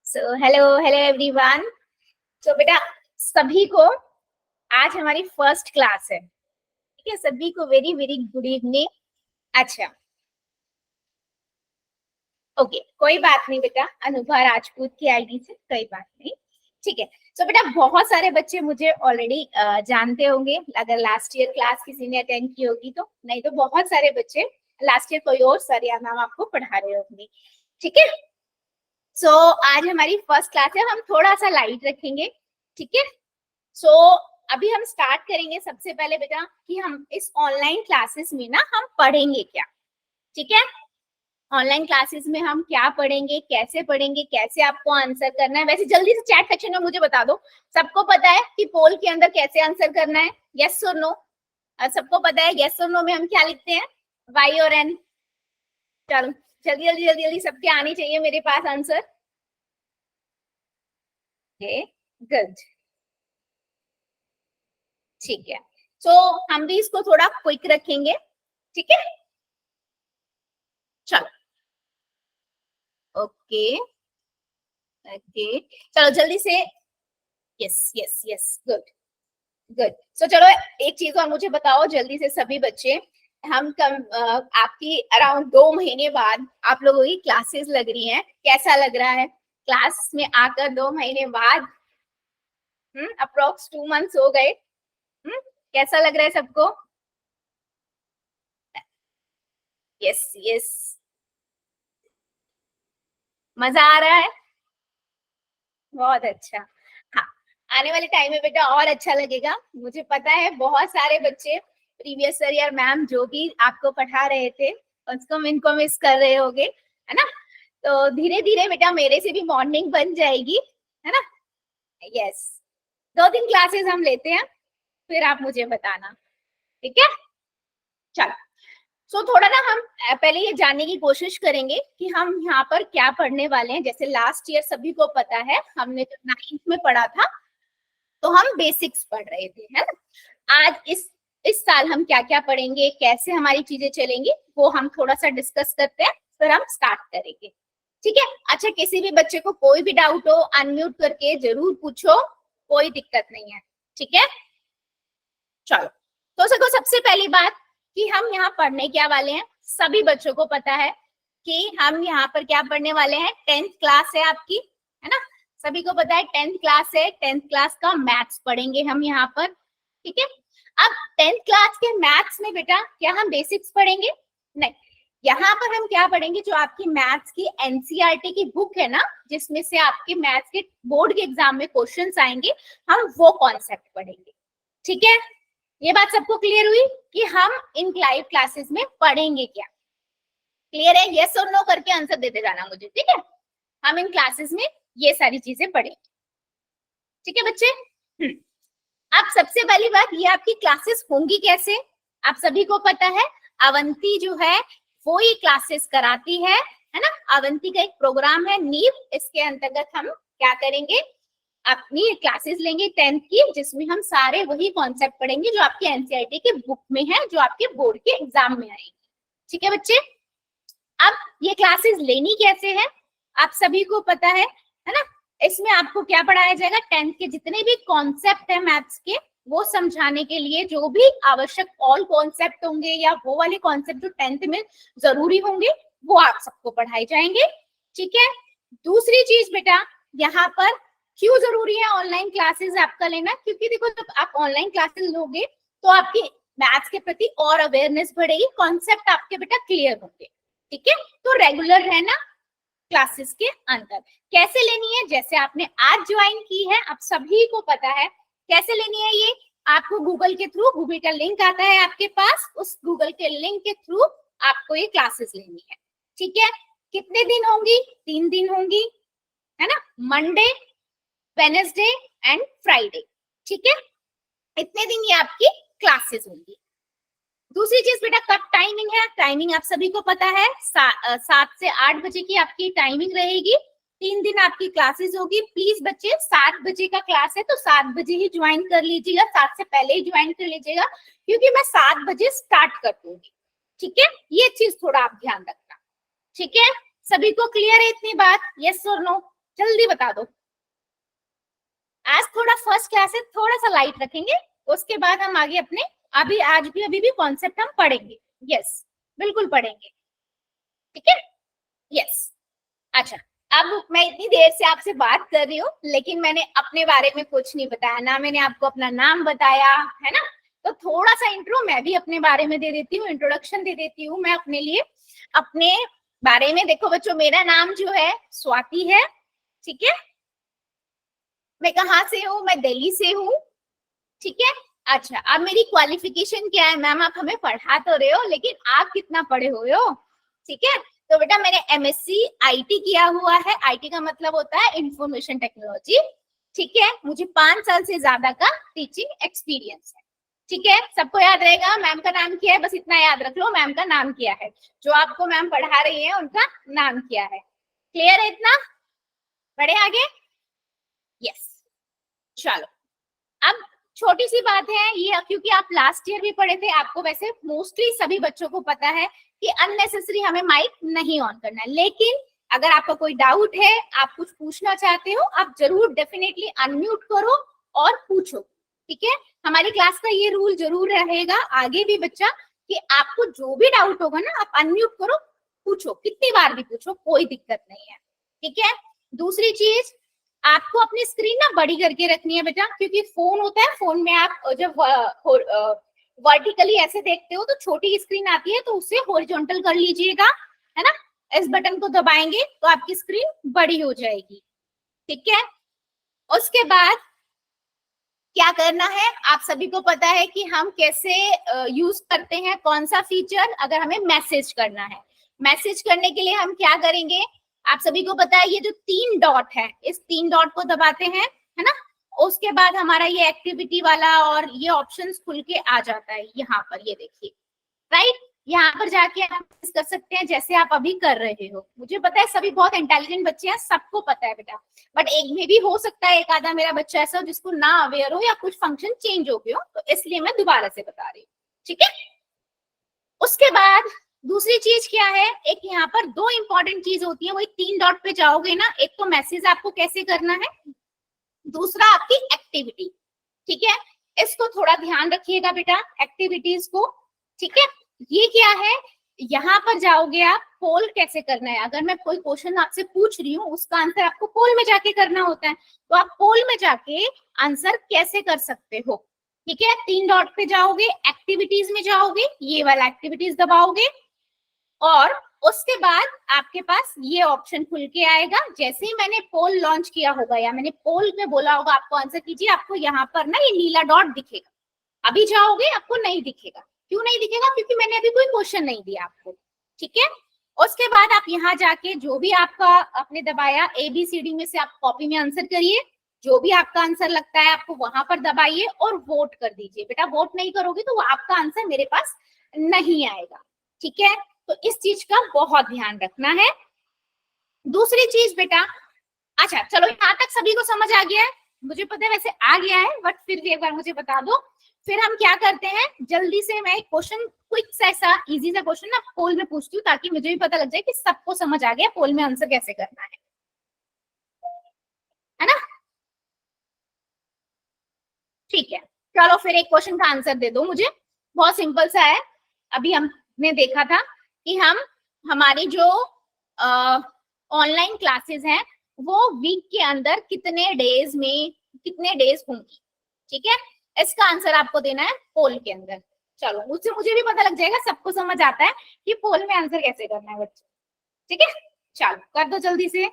So hello hello everyone. तो बेटा सभी को आज हमारी फर्स्ट क्लास है। ठीक है, सभी को वेरी वेरी गुड इवनिंग। अच्छा, ओके, कोई बात नहीं बेटा, अनुभा राजपूत की आईडी से कोई बात नहीं। ठीक है, तो बेटा बहुत सारे बच्चे मुझे ऑलरेडी जानते होंगे, अगर लास्ट ईयर क्लास किसी ने अटेंड की होगी तो, नहीं तो बहुत सारे बच्चे लास्ट ईयर कोई और सर या मैम आपको पढ़ा रहे होंगे। ठीक है, सो आज हमारी फर्स्ट क्लास है, हम थोड़ा सा लाइट रखेंगे। ठीक है, सो अभी हम स्टार्ट करेंगे। सबसे पहले बेटा कि हम इस ऑनलाइन क्लासेस में ना हम पढ़ेंगे क्या। ठीक है, ऑनलाइन क्लासेस में हम क्या पढ़ेंगे, कैसे आपको आंसर करना है। वैसे जल्दी से चैट सेक्शन में मुझे बता दो, सबको पता है कि पोल के अंदर कैसे आंसर करना है, यस और नो। सबको पता है यस और नो में हम क्या लिखते हैं, वाई और एन। चलो जल्दी जल्दी जल्दी जल्दी सबके आनी चाहिए मेरे पास आंसर। गुड, ठीक है, तो हम भी इसको थोड़ा क्विक रखेंगे। ठीक है, चलो, ओके ओके, चलो जल्दी से, yes yes yes, good good. So चलो एक चीज और मुझे बताओ जल्दी से सभी बच्चे, हम आपकी अराउंड 2 महीने बाद आप लोगों की क्लासेस लग रही हैं, कैसा लग रहा है क्लास में आकर 2 महीने बाद? अप्रोक्स 2 मंथ्स हो गए। कैसा लग रहा है सबको? यस यस, मजा आ रहा है, बहुत अच्छा। हाँ, आने वाले टाइम में बेटा और अच्छा लगेगा। मुझे पता है बहुत सारे बच्चे प्रीवियस सर या मैम जो भी आपको पढ़ा रहे थे उसको इनको मिस कर रहे होगे, है ना। तो धीरे धीरे बेटा मेरे से भी मॉर्निंग बन जाएगी, है ना। यस, 2 दिन क्लासेस हम लेते हैं, फिर आप मुझे बताना। ठीक है, चलो। सो थोड़ा ना हम पहले ये जानने की कोशिश करेंगे कि हम यहाँ पर क्या पढ़ने वाले हैं। जैसे लास्ट ईयर सभी को पता है, हमने जो 9th में पढ़ा था तो हम बेसिक्स पढ़ रहे थे, है ना। आज इस साल हम क्या क्या पढ़ेंगे, कैसे हमारी चीजें चलेंगी, वो हम थोड़ा सा डिस्कस करते हैं, फिर हम स्टार्ट करेंगे। ठीक है, अच्छा, किसी भी बच्चे को कोई भी डाउट हो अनम्यूट करके जरूर पूछो, कोई दिक्कत नहीं है। ठीक है, चलो। तो सको सबसे पहली बात कि हम यहाँ पढ़ने क्या वाले हैं, सभी बच्चों को पता है कि हम यहाँ पर क्या पढ़ने वाले हैं। 10th क्लास है आपकी, है ना। सभी को पता है 10th क्लास है, 10th क्लास का मैथ्स पढ़ेंगे हम यहाँ पर। ठीक है, अब 10th क्लास के मैथ्स में बेटा क्या हम बेसिक्स पढ़ेंगे? नहीं, यहाँ पर हम क्या पढ़ेंगे, जो आपकी मैथ्स की एनसीईआरटी की बुक है ना, जिसमें से आपके मैथ्स के बोर्ड के एग्जाम में क्वेश्चंस आएंगे, हम वो कॉन्सेप्ट पढ़ेंगे। ठीक है, ये बात सबको क्लियर हुई कि हम इन लाइव क्लासेस में पढ़ेंगे क्या? क्लियर है? यस और नो करके आंसर देते जाना मुझे। ठीक है, हम इन क्लासेस में ये सारी चीजें पढ़ेंगे। ठीक है बच्चे, अब सबसे पहली बात, ये आपकी क्लासेस होंगी कैसे? आप सभी को पता है अवंती जो है वो ही क्लासेस कराती है ना। अवंती का एक प्रोग्राम है नीव, इसके अंतर्गत हम क्या करेंगे, अपनी क्लासेस लेंगे 10th की, जिसमें हम सारे वही कॉन्सेप्ट पढ़ेंगे जो आपके एनसीईआरटी के बुक में है, जो आपके बोर्ड के एग्जाम में आएंगे। ठीक है बच्चे, अब ये क्लासेस लेनी कैसे है आप सभी को पता है ना। इसमें आपको क्या पढ़ाया जाएगा, 10th के जितने भी कॉन्सेप्ट है मैथ्स के, वो समझाने के लिए जो भी आवश्यक ऑल कॉन्सेप्ट होंगे या वो वाले कॉन्सेप्ट जो 10th में जरूरी होंगे, वो आप सबको पढ़ाए जाएंगे। ठीक है, दूसरी चीज बेटा यहाँ पर क्यों जरूरी है ऑनलाइन क्लासेस आपका लेना, क्योंकि देखो जब आप ऑनलाइन क्लासेस लोगे तो आपकी मैथ्स के प्रति और अवेयरनेस बढ़ेगी, कॉन्सेप्ट आपके बेटा क्लियर होंगे। ठीक है, तो रेगुलर रहना क्लासेस के अंदर। कैसे लेनी है, जैसे आपने आज ज्वाइन की है, आप सभी को पता है कैसे लेनी है। ये आपको गूगल के थ्रू, गूगल का लिंक आता है आपके पास, उस गूगल के लिंक के थ्रू आपको ये क्लासेस लेनी है। ठीक है, कितने दिन होंगी? 3 दिन होंगी, है ना, मंडे, वेनेसडे एंड फ्राइडे। ठीक है, इतने दिन ये आपकी क्लासेस होंगी। दूसरी चीज बेटा कब टाइमिंग है, टाइमिंग आप सभी को पता है 7 से 8 बजे की आपकी टाइमिंग रहेगी। 3 दिन आपकी क्लासेस होगी। प्लीज बच्चे 7 बजे का क्लास है तो 7 बजे ही ज्वाइन कर लीजिएगा, 7 से पहले ही ज्वाइन कर लीजिएगा, क्योंकि मैं 7 बजे स्टार्ट कर दूंगी। ठीक है, ये चीज थोड़ा आप ध्यान रखना। ठीक है, सभी को क्लियर है इतनी बात, यस और नो? जल्दी बता दो। आज थोड़ा फर्स्ट क्लास है, थोड़ा सा लाइट रखेंगे, उसके बाद हम आगे अपने अभी भी कॉन्सेप्ट हम पढ़ेंगे। यस, बिल्कुल पढ़ेंगे। ठीक है, यस। अच्छा, अब मैं इतनी देर से आपसे बात कर रही हूँ, लेकिन मैंने अपने बारे में कुछ नहीं बताया ना, मैंने आपको अपना नाम बताया है ना। तो थोड़ा सा इंट्रो मैं भी अपने बारे में दे देती हूँ, इंट्रोडक्शन दे देती हूँ मैं अपने लिए, अपने बारे में। देखो बच्चों, मेरा नाम जो है स्वाति है, ठीक है। मैं कहाँ से हूँ? मैं दिल्ली से हूँ, ठीक है। अच्छा, अब मेरी क्वालिफिकेशन क्या है? मैम आप हमें पढ़ा तो रहे हो, लेकिन आप कितना पढ़े हुए हो? ठीक है, तो बेटा मैंने एमएससी आईटी किया हुआ है। आईटी का मतलब होता है इंफॉर्मेशन टेक्नोलॉजी, ठीक है। मुझे 5 साल से ज्यादा का टीचिंग एक्सपीरियंस है, ठीक है। सबको याद रहेगा मैम का नाम क्या है, बस इतना याद रख लो, मैम का नाम क्या है, जो आपको मैम पढ़ा रही है उनका नाम क्या है। क्लियर है इतना? बढ़े आगे? यस, चलो। अब छोटी सी बात है ये, क्योंकि आप लास्ट ईयर भी पढ़े थे, आपको वैसे मोस्टली सभी बच्चों को पता है कि अननेसेसरी हमें माइक नहीं ऑन करना है, लेकिन अगर आपका कोई डाउट है, आप कुछ पूछना चाहते हो, आप जरूर डेफिनेटली अनम्यूट करो और पूछो, ठीक है। हमारी क्लास का ये रूल जरूर रहेगा आगे भी बच्चा, कि आपको जो भी डाउट होगा ना, आप अनम्यूट करो, पूछो, कितनी बार भी पूछो, कोई दिक्कत नहीं है, ठीक है। दूसरी चीज, आपको अपनी स्क्रीन ना बड़ी करके रखनी है बेटा, क्योंकि फोन होता है, फोन में आप जब वर्टिकली ऐसे देखते हो तो छोटी स्क्रीन आती है, तो उसे हॉरिजॉन्टल कर लीजिएगा, है ना। इस बटन को दबाएंगे तो आपकी स्क्रीन बड़ी हो जाएगी, ठीक है। उसके बाद क्या करना है, आप सभी को पता है कि हम कैसे यूज करते हैं, कौन सा फीचर, अगर हमें मैसेज करना है। मैसेज करने के लिए हम क्या करेंगे, आप सभी को पता है, ये जो 3 डॉट है, इस 3 डॉट को दबाते हैं, है ना। उसके बाद हमारा ये एक्टिविटी वाला और ये ऑप्शंस खुल के आ जाता है यहाँ पर, ये देखिए, राइट। यहाँ पर जाके आप कर सकते हैं जैसे आप अभी कर रहे हो। मुझे पता है सभी बहुत इंटेलिजेंट बच्चे हैं, सबको पता है बेटा, बट एक में भी हो सकता है एक आधा मेरा बच्चा ऐसा हो जिसको ना अवेयर हो या कुछ फंक्शन चेंज हो गए हो, तो इसलिए मैं दोबारा से बता रही हूँ, ठीक है। उसके बाद दूसरी चीज क्या है, एक यहाँ पर 2 इंपॉर्टेंट चीज होती है, वही 3 डॉट पे जाओगे ना, एक तो मैसेज आपको कैसे करना है, दूसरा आपकी एक्टिविटी, ठीक है। इसको थोड़ा ध्यान रखिएगा बेटा, एक्टिविटीज को, ठीक है। ये क्या है, यहाँ पर जाओगे आप, पोल कैसे करना है, अगर मैं कोई क्वेश्चन आपसे पूछ रही हूँ, उसका आंसर आपको पोल में जाके करना होता है, तो आप पोल में जाके आंसर कैसे कर सकते हो, ठीक है। 3 डॉट पे जाओगे, एक्टिविटीज में जाओगे, ये वाला एक्टिविटीज दबाओगे, और उसके बाद आपके पास ये ऑप्शन खुल के आएगा। जैसे ही मैंने पोल लॉन्च किया होगा या मैंने पोल में बोला होगा आपको आंसर कीजिए, आपको यहाँ पर ना ये नीला डॉट दिखेगा। अभी जाओगे आपको नहीं दिखेगा, क्यों नहीं दिखेगा, क्योंकि मैंने अभी कोई क्वेश्चन नहीं दिया आपको, ठीक है। उसके बाद आप यहाँ जाके जो भी आपका आपने दबाया ABCD में से आप कॉपी में आंसर करिए, जो भी आपका आंसर लगता है आपको वहां पर दबाइए और वोट कर दीजिए। बेटा वोट नहीं करोगे तो वो आपका आंसर मेरे पास नहीं आएगा, ठीक है। तो इस चीज का बहुत ध्यान रखना है। दूसरी चीज बेटा, अच्छा चलो यहाँ तक सभी को समझ आ गया है, मुझे पता है वैसे आ गया है, बट फिर भी एक बार मुझे बता दो। फिर हम क्या करते हैं, जल्दी से मैं एक क्वेश्चन, क्विक सा ऐसा इजी सा क्वेश्चन ना पोल में पूछती हूँ, ताकि मुझे भी पता लग जाए कि सबको समझ आ गया पोल में आंसर कैसे करना है ना। ठीक है, चलो फिर एक क्वेश्चन का आंसर दे दो मुझे, बहुत सिंपल सा है। अभी हमने देखा था कि हमारी जो ऑनलाइन क्लासेस हैं वो वीक के अंदर कितने डेज होंगी, ठीक है। इसका आंसर आपको देना है पोल के अंदर। चलो मुझसे मुझे भी पता लग जाएगा, सबको समझ आता है कि पोल में आंसर कैसे करना है बच्चों, ठीक है। चलो कर दो जल्दी से।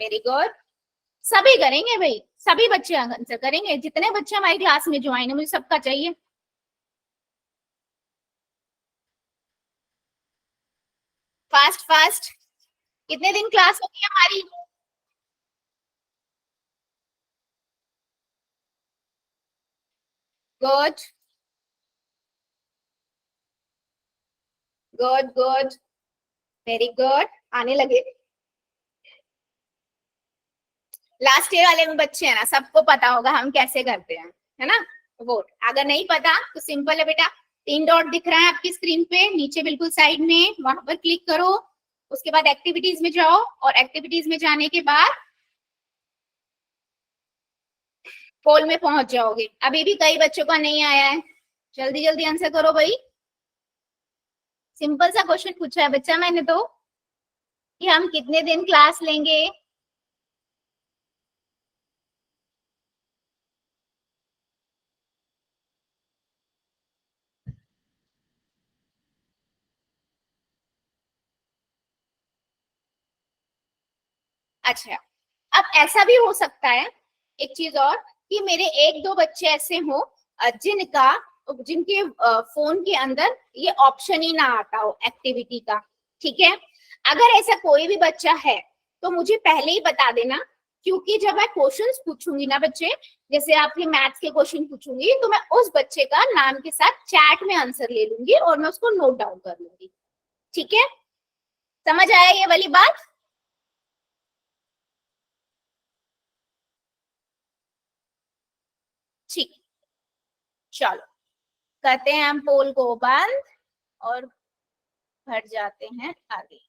वेरी गुड, सभी करेंगे भाई, सभी बच्चे आंसर करेंगे, जितने बच्चे हमारी क्लास में ज्वाइन है, मुझे सबका चाहिए। फास्ट फास्ट, कितने दिन क्लास होगी हमारी? Good good good, very good, आने लगे। लास्ट ईयर वाले में बच्चे हैं ना, सबको पता होगा हम कैसे करते हैं, है ना। वोट, अगर नहीं पता तो सिंपल है बेटा, 3 डॉट दिख रहा है आपकी स्क्रीन पे नीचे बिल्कुल साइड में, वहां पर क्लिक करो। उसके बाद एक्टिविटीज में जाओ और एक्टिविटीज में जाने के बाद पोल में पहुंच जाओगे। अभी भी कई बच्चों का नहीं आया है, जल्दी जल्दी आंसर करो भाई। सिंपल सा क्वेश्चन पूछा है बच्चा मैंने तो, कि हम कितने दिन क्लास लेंगे। अच्छा, अब ऐसा भी हो सकता है एक चीज और, कि मेरे एक दो बच्चे ऐसे हो जिनके फोन के अंदर ये ऑप्शन ही ना आता हो एक्टिविटी का। ठीक है, अगर ऐसा कोई भी बच्चा है तो मुझे पहले ही बता देना, क्योंकि जब मैं क्वेश्चंस पूछूंगी ना बच्चे, जैसे आपके मैथ्स के क्वेश्चन पूछूंगी, तो मैं उस बच्चे का नाम के साथ चैट में आंसर ले लूंगी और मैं उसको नोट डाउन कर लूंगी। ठीक है, समझ आया ये वाली बात? ठीक, चलो करते हैं हम पोल को बंद और बढ़ जाते हैं आगे।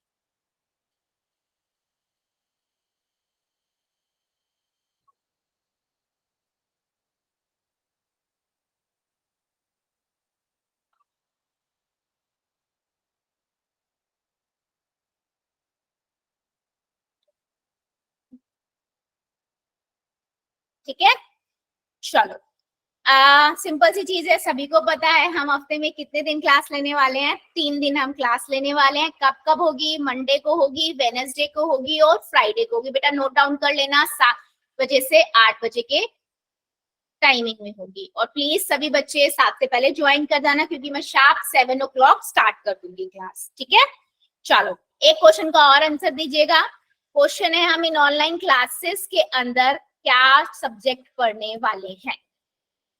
ठीक है, चलो सिंपल सी चीज है, सभी को पता है हम हफ्ते में कितने दिन क्लास लेने वाले हैं। 3 दिन हम क्लास लेने वाले हैं। कब कब होगी? मंडे को होगी, वेडनेसडे को होगी और फ्राइडे को होगी। बेटा नोट डाउन कर लेना, 7 बजे से 8 बजे के टाइमिंग में होगी। और प्लीज सभी बच्चे 7 से पहले ज्वाइन कर जाना, क्योंकि मैं शार्प 7 o'clock स्टार्ट कर दूंगी क्लास। ठीक है, चलो एक क्वेश्चन का और आंसर दीजिएगा। क्वेश्चन है, हम इन ऑनलाइन क्लासेस के अंदर क्या सब्जेक्ट पढ़ने वाले हैं।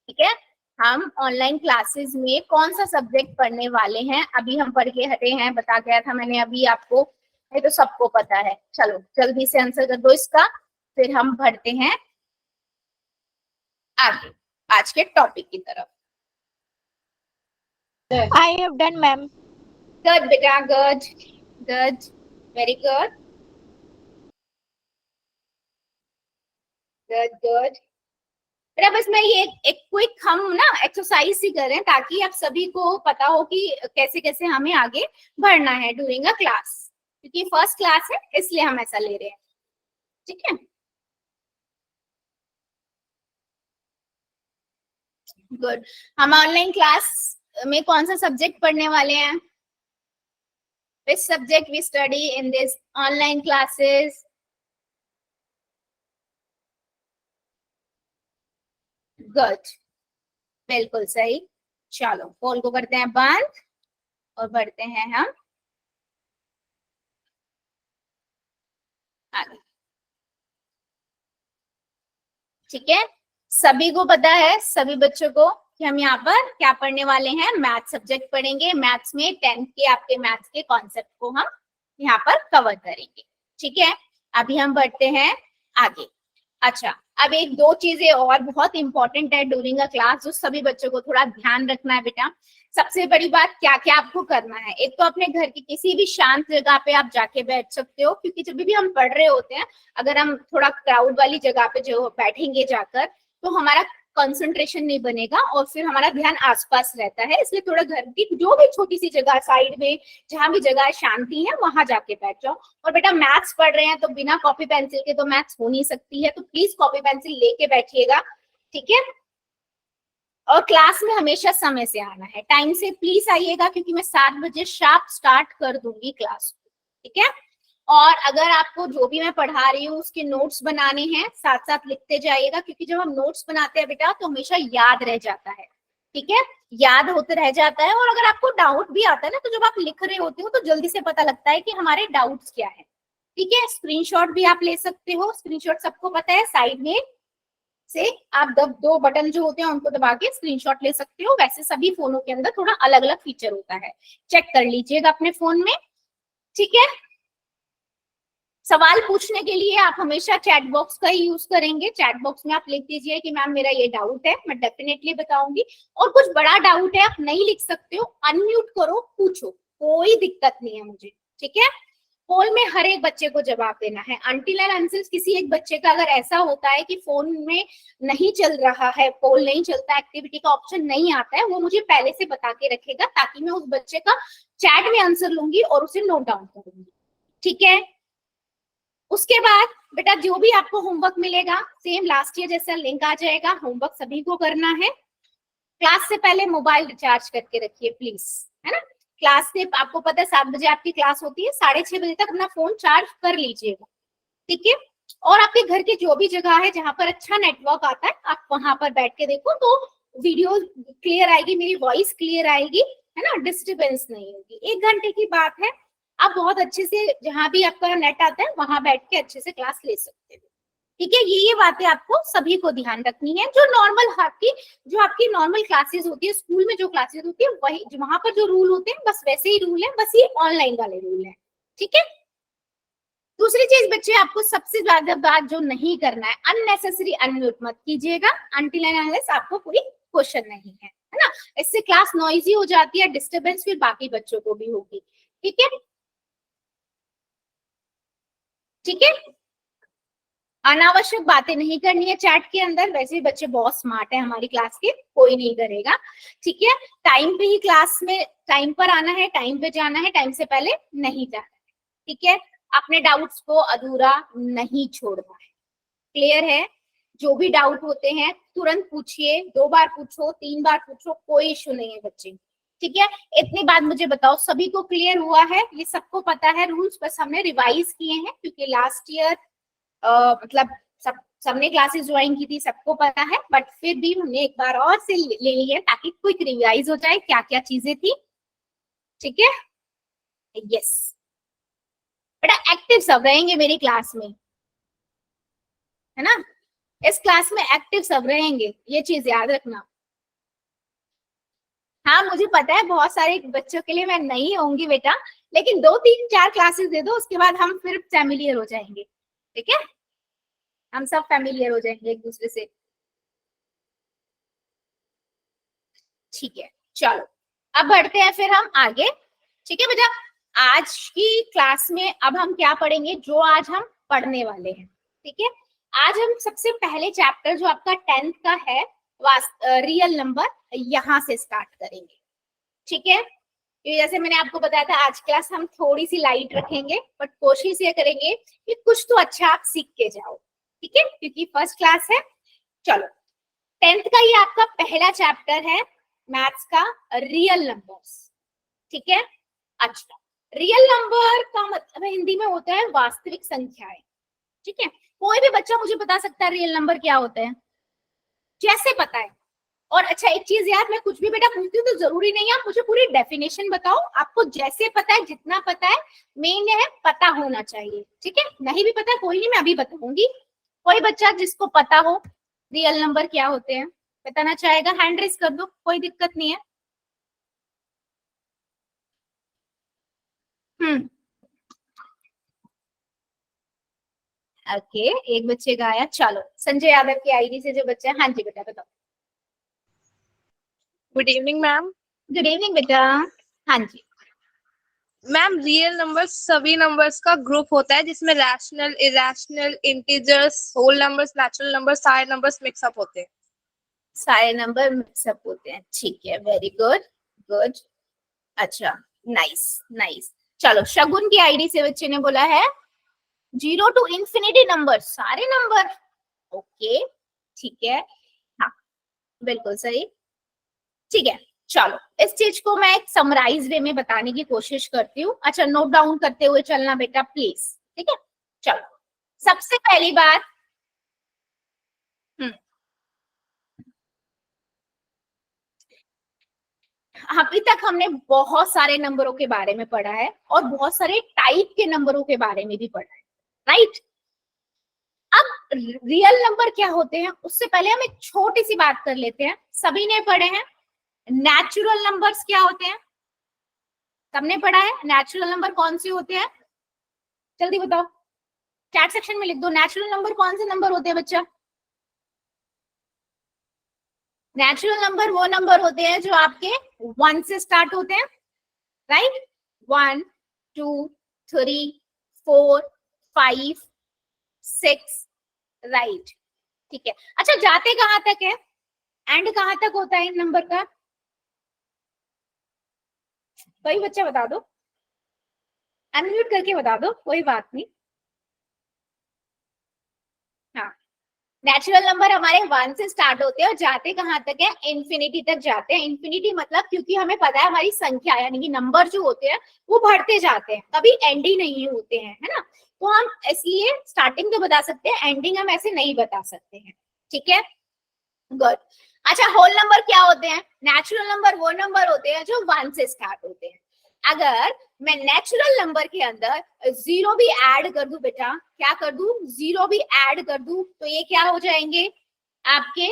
ठीक है, हम ऑनलाइन क्लासेस में कौन सा सब्जेक्ट पढ़ने वाले हैं, अभी हम पढ़ के हटे हैं, बता गया था मैंने अभी आपको, ये तो सबको पता है। चलो जल्दी से आंसर कर दो इसका, फिर हम बढ़ते हैं आगे आज के टॉपिक की तरफ। I have done, ma'am. Good बेटा, good good, very good good good. बेटा बस मैं ये एक क्विक हम ना एक्सरसाइज ही करें, ताकि आप सभी को पता हो कि कैसे कैसे हमें आगे बढ़ना है ड्यूरिंग अ क्लास, क्योंकि फर्स्ट क्लास है इसलिए हम ऐसा ले रहे हैं। ठीक है, गुड। हम ऑनलाइन क्लास में कौन सा सब्जेक्ट पढ़ने वाले हैं? Which subject we study in this online classes? Good, बिल्कुल सही। चलो पोल को करते हैं बंद और बढ़ते हैं हम आगे। ठीक है, सभी को पता है, सभी बच्चों को, कि हम यहाँ पर क्या पढ़ने वाले हैं, मैथ सब्जेक्ट पढ़ेंगे। मैथ्स में 10th के आपके मैथ्स के कॉन्सेप्ट को हम यहाँ पर कवर करेंगे। ठीक है, अभी हम बढ़ते हैं आगे। अच्छा, अब एक दो चीजें और बहुत इंपॉर्टेंट है ड्यूरिंग अ क्लास, जो सभी बच्चों को थोड़ा ध्यान रखना है बेटा। सबसे बड़ी बात क्या क्या आपको करना है, एक तो अपने घर की किसी भी शांत जगह पे आप जाके बैठ सकते हो, क्योंकि जब भी हम पढ़ रहे होते हैं, अगर हम थोड़ा क्राउड वाली जगह पे जो बैठेंगे जाकर, तो हमारा कंसंट्रेशन नहीं बनेगा और फिर हमारा ध्यान आसपास रहता है। इसलिए थोड़ा घर की जो भी छोटी सी जगह साइड में, जहां भी जगह शांति है, वहां जाके बैठ जाओ। और बेटा मैथ्स पढ़ रहे हैं तो बिना कॉपी पेंसिल के तो मैथ्स हो नहीं सकती है, तो प्लीज कॉपी पेंसिल लेके बैठिएगा। ठीक है, और क्लास में हमेशा समय से आना है, टाइम से प्लीज आइएगा, क्योंकि मैं 7 बजे शार्प स्टार्ट कर दूंगी क्लास। ठीक है, और अगर आपको जो भी मैं पढ़ा रही हूँ उसके नोट्स बनाने हैं, साथ साथ लिखते जाइएगा, क्योंकि जब हम नोट्स बनाते हैं बेटा तो हमेशा याद रह जाता है। ठीक है, याद होते रह जाता है, और अगर आपको डाउट भी आता है ना, तो जब आप लिख रहे होते हो तो जल्दी से पता लगता है कि हमारे डाउट्स क्या है। ठीक है, स्क्रीनशॉट भी आप ले सकते हो, स्क्रीनशॉट सबको पता है, साइड में से आप दो बटन जो होते हैं उनको दबा के स्क्रीनशॉट ले सकते हो। वैसे सभी फोनों के अंदर थोड़ा अलग अलग फीचर होता है, चेक कर लीजिएगा अपने फोन में। ठीक है, सवाल पूछने के लिए आप हमेशा चैट बॉक्स का ही यूज करेंगे। चैट बॉक्स में आप लिख दीजिए कि मैम मेरा ये डाउट है, मैं डेफिनेटली बताऊंगी। और कुछ बड़ा डाउट है आप नहीं लिख सकते हो, अनम्यूट करो, पूछो, कोई दिक्कत नहीं है मुझे, ठीक है। पोल में हर एक बच्चे को जवाब देना है। अनटिल एंड अनटिल किसी एक बच्चे का अगर ऐसा होता है कि फोन में नहीं चल रहा है, पोल नहीं चलता, एक्टिविटी का ऑप्शन नहीं आता है, वो मुझे पहले से बता के रखेगा ताकि मैं उस बच्चे का चैट में आंसर लूंगी और उसे नोट डाउन करूंगी, ठीक है। उसके बाद बेटा जो भी आपको होमवर्क मिलेगा सेम लास्ट ईयर जैसा लिंक आ जाएगा, होमवर्क सभी को करना है। क्लास से पहले मोबाइल रिचार्ज करके रखिए प्लीज, है ना। क्लास से आपको पता है 7 बजे आपकी क्लास होती है, 6:30 बजे तक अपना फोन चार्ज कर लीजिएगा, ठीक है। और आपके घर की जो भी जगह है जहां पर अच्छा नेटवर्क आता है आप वहां पर बैठ के देखो, तो वीडियो क्लियर आएगी, मेरी वॉइस क्लियर आएगी, है ना, डिस्टर्बेंस नहीं होगी। 1 घंटे की बात है, आप बहुत अच्छे से जहां भी आपका नेट आता है वहां बैठ के अच्छे से क्लास ले सकते हो, ठीक है। ये बातें आपको सभी को ध्यान रखनी है। जो आपकी नॉर्मल क्लासेस होती है, स्कूल में जो क्लासेस होती है वही वहां पर जो रूल होते हैं बस वैसे ही रूल है, बस ये ऑनलाइन वाले रूल है, ठीक है। दूसरी चीज बच्चे, आपको सबसे ज्यादा बात जो नहीं करना है, अननेसेसरी अनम्यूट मत कीजिएगा अनटिल एंड अनलेस आपको कोई क्वेश्चन नहीं है ना। इससे क्लास नॉइजी हो जाती है, डिस्टर्बेंस फिर बाकी बच्चों को भी होगी, ठीक है, ठीक है। अनावश्यक बातें नहीं करनी है चैट के अंदर, वैसे ही बच्चे बहुत स्मार्ट है हमारी क्लास के, कोई नहीं करेगा, ठीक है। टाइम पे ही क्लास में टाइम पर आना है, टाइम पे जाना है, टाइम से पहले नहीं जाना है, ठीक है। अपने डाउट्स को अधूरा नहीं छोड़ना है, क्लियर है। जो भी डाउट होते हैं तुरंत पूछिए, 2 बार पूछो, 3 बार पूछो, कोई इश्यू नहीं है बच्चे, ठीक है। इतनी बात मुझे बताओ सभी को क्लियर हुआ है, ये सबको पता है रूल्स, बस हमने रिवाइज किए हैं क्योंकि लास्ट ईयर मतलब सबने क्लासेस ज्वाइन की थी, सबको पता है, बट फिर भी हमने एक बार और से ले ली है ताकि क्विक रिवाइज हो जाए क्या क्या चीजें थी, ठीक है। यस बेटा, एक्टिव सब रहेंगे मेरी क्लास में, है ना। इस क्लास में एक्टिव सब रहेंगे, ये चीज याद रखना। हाँ मुझे पता है बहुत सारे बच्चों के लिए मैं नहीं होंगी बेटा, लेकिन 2 3 4 क्लासेस दे दो, उसके बाद हम फिर फैमिलियर हो जाएंगे, ठीक है। हम सब फैमिलियर हो जाएंगे एक दूसरे से, ठीक है। चलो अब बढ़ते हैं फिर हम आगे, ठीक है बेटा। आज की क्लास में अब हम क्या पढ़ेंगे, जो आज हम पढ़ने वाले हैं, ठीक है। आज हम सबसे पहले चैप्टर जो आपका 10th का है, रियल नंबर, यहां से स्टार्ट करेंगे, ठीक है। जैसे मैंने आपको बताया था आज क्लास हम थोड़ी सी लाइट रखेंगे, बट कोशिश ये करेंगे कि कुछ तो अच्छा आप सीख के जाओ, ठीक है, क्योंकि फर्स्ट क्लास है। चलो 10th का ये आपका पहला चैप्टर है मैथ्स का, रियल नंबर्स, ठीक है। अच्छा, रियल नंबर का मतलब हिंदी में होता है वास्तविक संख्याएं, ठीक है। कोई भी बच्चा मुझे बता सकता है रियल नंबर क्या होता है, जैसे पता है। और अच्छा एक चीज यार, मैं कुछ भी बेटा पूछती हूँ तो जरूरी नहीं है आप मुझे पूरी डेफिनेशन बताओ, आपको जैसे पता है, जितना पता है, मेन है पता होना चाहिए, ठीक है। नहीं भी पता है कोई नहीं, मैं अभी बताऊंगी। कोई बच्चा जिसको पता हो रियल नंबर क्या होते हैं बताना चाहेगा, हैंड रेस कर दो, कोई दिक्कत नहीं है। हम्म, ओके, एक बच्चे का आया। चलो संजय यादव की आईडी से जो बच्चा है, हाँ जी बेटा बताओ। Good evening ma'am. Good evening बेटा। हाँ जी, मैम रियल नंबर्स सभी नंबर्स का ग्रुप होता है जिसमें rational, irrational, integers, whole numbers, natural numbers, सारे नंबर्स मिक्सअप होते हैं। सारे नंबर मिक्सअप होते हैं, ठीक है, वेरी गुड, गुड। अच्छा, नाइस नाइस। चलो शगुन की आईडी से बच्चे ने बोला है 0 to इंफिनिटी नंबर, सारे नंबर, ओके, ठीक है, हाँ बिल्कुल सही, ठीक है। चलो इस चीज को मैं एक समराइज वे में बताने की कोशिश करती हूँ। अच्छा नोट डाउन करते हुए चलना बेटा प्लीज, ठीक है। चलो सबसे पहली बात, अभी तक हमने बहुत सारे नंबरों के बारे में पढ़ा है और बहुत सारे टाइप के नंबरों के बारे में भी पढ़ा है, राइट। अब रियल नंबर क्या होते हैं उससे पहले हम एक छोटी सी बात कर लेते हैं। सभी ने पढ़े हैं नेचुरल नंबर्स क्या होते हैं, सबने पढ़ा है नेचुरल नंबर कौन से होते हैं, जल्दी बताओ। चैट सेक्शन में लिख दो। नेचुरल नंबर कौन से नंबर होते हैं बच्चा? नेचुरल नंबर वो नंबर होते हैं जो आपके 1 से स्टार्ट होते हैं, राइट? 1 2 3 4 5 6, राइट? ठीक है। अच्छा, जाते कहाँ तक है? एंड कहाँ तक होता है इन नंबर का? कोई बच्चा बता दो, अनम्यूट करके बता दो, कोई बात नहीं। हाँ, नेचुरल नंबर हमारे 1 से स्टार्ट होते हैं और जाते कहाँ तक है? इंफिनिटी तक जाते हैं। इंफिनिटी मतलब, क्योंकि हमें पता है हमारी संख्या यानी कि नंबर जो होते हैं वो बढ़ते जाते हैं, कभी एंड ही नहीं होते हैं, है ना? तो हम इसलिए स्टार्टिंग तो बता सकते हैं, एंडिंग हम ऐसे नहीं बता सकते हैं। ठीक है, गुड। अच्छा, होल नंबर क्या होते हैं? नेचुरल नंबर वो नंबर होते हैं जो 1 से स्टार्ट होते हैं। अगर मैं नेचुरल नंबर के अंदर 0 भी ऐड कर दूं बेटा, क्या कर दूं? 0 भी ऐड कर दूं तो ये क्या हो जाएंगे? आपके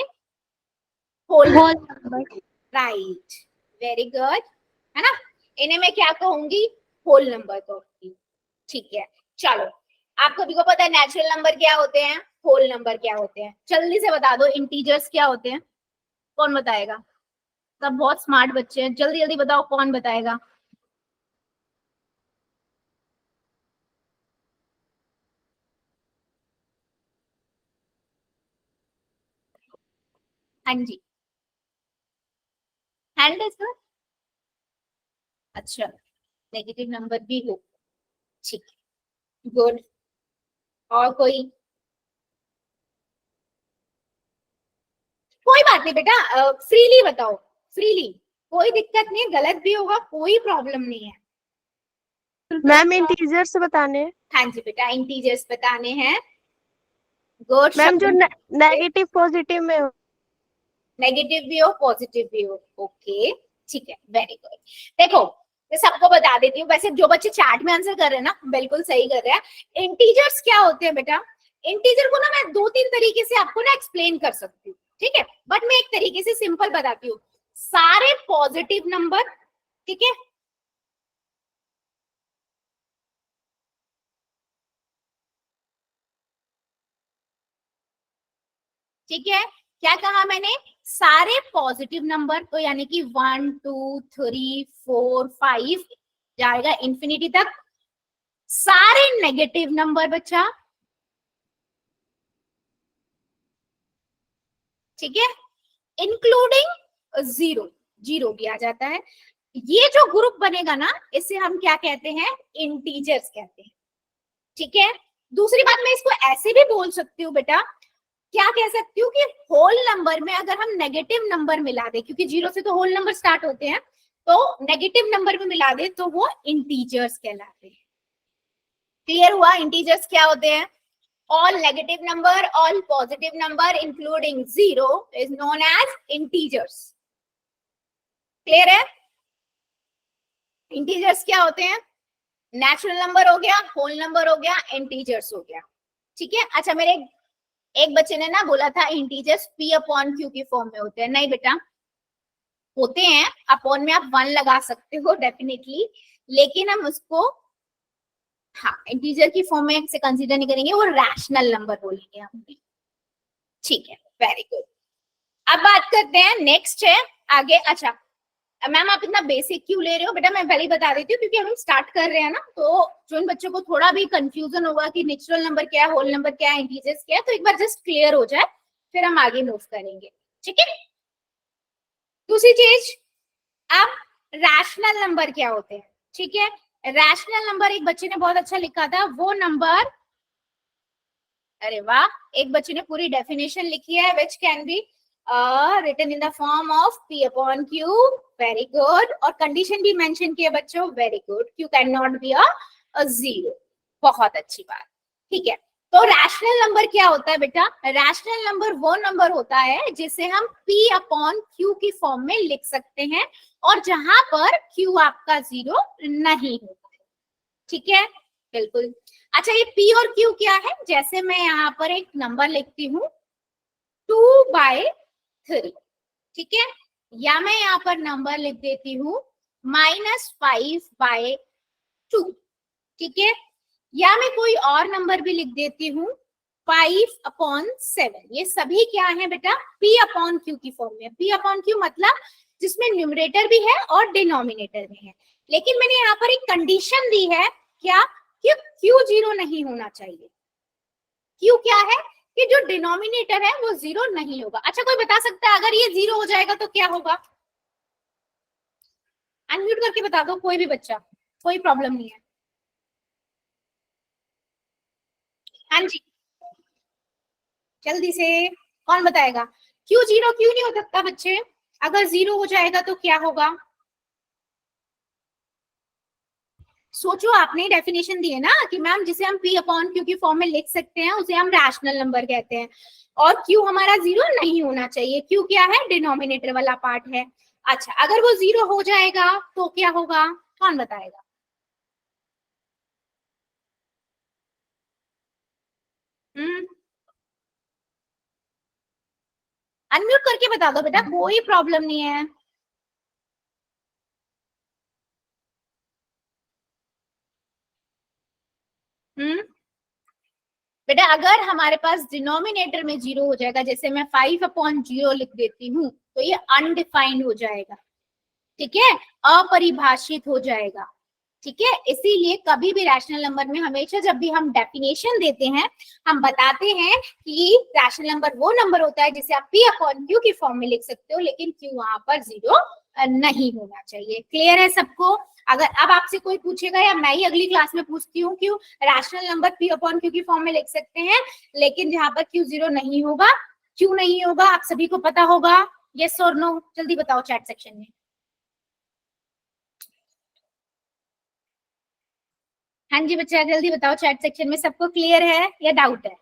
whole number, right? Very good, है ना? इन्हें मैं क्या कहूंगी? होल नंबर कहूंगी। ठीक है, चलो, आप सभी को पता है नेचुरल नंबर क्या होते हैं, होल नंबर क्या होते हैं। जल्दी से बता दो, इंटीजर्स क्या होते हैं? कौन बताएगा? सब बहुत स्मार्ट बच्चे हैं, जल्दी जल्दी बताओ, कौन बताएगा? हाँ जी, हैंड है सर। अच्छा, नेगेटिव नंबर भी हो, ठीक है, गुड। और कोई? कोई बात नहीं बेटा, फ्रीली बताओ, फ्रीली, कोई दिक्कत नहीं है, गलत भी होगा कोई प्रॉब्लम नहीं है। मैम इंटीजर्स बताने हैं। हाँ जी बेटा, इंटीजर्स बताने हैं। गुड। मैम जो नेगेटिव पॉजिटिव में हो। नेगेटिव भी हो पॉजिटिव भी हो, ओके, ठीक है, वेरी गुड। देखो, मैं सबको बता देती हूँ, वैसे जो बच्चे चैट में आंसर कर रहे हैं ना, बिल्कुल सही कर रहे हैं। इंटीजर्स क्या होते हैं बेटा? इंटीजर को ना मैं 2-3 तरीके से आपको ना एक्सप्लेन कर सकती हूँ, ठीक है, बट मैं एक तरीके से सिंपल बताती हूँ। सारे पॉजिटिव नंबर, ठीक है, ठीक है, क्या कहा मैंने? सारे पॉजिटिव नंबर, तो यानी कि 1 2 3 4 5 जाएगा इंफिनिटी तक। सारे नेगेटिव नंबर बच्चा, ठीक है, इंक्लूडिंग जीरो, जीरो भी आ जाता है। ये जो ग्रुप बनेगा ना, इसे हम क्या कहते हैं? इंटीजर्स कहते हैं, ठीक है। दूसरी बात, मैं इसको ऐसे भी बोल सकती हूँ बेटा, क्या कह सकती हूँ कि होल नंबर में अगर हम नेगेटिव नंबर मिला दे, क्योंकि जीरो से तो होल नंबर स्टार्ट होते हैं, तो नेगेटिव नंबर में मिला दे तो वो इंटीजर्स कहलाते हैं। क्लियर हुआ? इंटीजर्स क्या होते हैं? All negative number, all positive number, including zero, is known as integers. Clear है? Integers क्या होते हैं? Natural number हो गया, whole number हो गया, integers हो गया, ठीक है। अच्छा, मेरे एक बच्चे ने ना बोला था इंटीजर्स p अपॉन q की फॉर्म में होते हैं। नहीं बेटा, होते हैं, अपॉन में आप 1 लगा सकते हो डेफिनेटली, लेकिन हम उसको, हाँ, इंटीजर की फॉर्म में से कंसीडर नहीं करेंगे, वो रैशनल नंबर बोलेंगे हम, ठीक है, वेरी गुड। अब बात करते हैं, नेक्स्ट है आगे। अच्छा मैम, आप इतना बेसिक क्यों ले रहे हो बेटा? मैं पहले ही बता देती हूँ, क्योंकि हम स्टार्ट कर रहे हैं ना, तो जो इन बच्चों को थोड़ा भी कंफ्यूजन होगा कि नेचुरल नंबर क्या है, होल नंबर क्या है, इंटीजर्स क्या है, तो एक बार जस्ट क्लियर हो जाए, फिर हम आगे मूव करेंगे, ठीक है। दूसरी चीज, अब रैशनल नंबर क्या होते हैं, ठीक है। रैशनल नंबर, एक बच्चे ने बहुत अच्छा लिखा था, वो नंबर, अरे वाह, एक बच्चे ने पूरी डेफिनेशन लिखी है, which can be written in the form of p upon q, very good. और कंडीशन भी मेंशन किया बच्चों, very good, q can not be a zero, बहुत अच्छी बात, ठीक है। तो रैशनल नंबर क्या होता है बेटा? रैशनल नंबर वो नंबर होता है जिसे हम p अपॉन q की फॉर्म में लिख सकते हैं, और जहां पर q आपका जीरो नहीं होता है, ठीक है, बिल्कुल। अच्छा, ये p और q क्या है? जैसे मैं यहाँ पर एक नंबर लिखती हूँ 2/3, ठीक है, या मैं यहाँ पर नंबर लिख देती हूँ -5/2, ठीक है। या मैं कोई और नंबर भी लिख देती हूँ 5/7। ये सभी क्या है बेटा, P/Q की फॉर्म में। P/Q मतलब जिसमें न्यूमरेटर भी है और डिनोमिनेटर भी है। लेकिन मैंने यहाँ पर एक कंडीशन दी है, क्या, कि Q 0 नहीं होना चाहिए। Q क्या है कि जो डिनोमिनेटर है वो 0 नहीं होगा। अच्छा, कोई बता सकता है अगर ये 0 हो जाएगा तो क्या होगा? अनम्यूट करके बता दो कोई भी बच्चा, कोई प्रॉब्लम नहीं है। हाँ जी, जल्दी से कौन बताएगा? क्यों 0 क्यों नहीं हो सकता बच्चे? अगर 0 हो जाएगा तो क्या होगा? सोचो, आपने डेफिनेशन दी है ना कि मैम जिसे हम P/Q की फॉर्म में लिख सकते हैं उसे हम रैशनल नंबर कहते हैं, और Q हमारा 0 नहीं होना चाहिए। Q क्या है? डिनोमिनेटर वाला पार्ट है। अच्छा, अगर वो 0 हो जाएगा तो क्या होगा? कौन बताएगा? अनम्यूट करके बता दो बेटा, कोई प्रॉब्लम नहीं है। बेटा अगर हमारे पास डिनोमिनेटर में 0 हो जाएगा, जैसे मैं 5/0 लिख देती हूँ, तो ये अनडिफाइंड हो जाएगा, ठीक है, अपरिभाषित हो जाएगा, ठीक है। इसीलिए कभी भी रैशनल नंबर में हमेशा जब भी हम डेफिनेशन देते हैं, हम बताते हैं कि रैशनल नंबर वो नंबर होता है जिसे आप P/Q की फॉर्म में लिख सकते हो, लेकिन Q वहां पर 0 नहीं होना चाहिए। क्लियर है सबको? अगर अब आपसे कोई पूछेगा या मैं ही अगली क्लास में पूछती हूँ क्यों रैशनल नंबर P/Q की फॉर्म में लिख सकते हैं, लेकिन जहां पर Q 0 नहीं होगा, क्यों नहीं होगा आप सभी को पता होगा? यस और नो, जल्दी बताओ चैट सेक्शन में। हाँ जी बच्चा, जल्दी बताओ चैट सेक्शन में, सबको क्लियर है या डाउट है?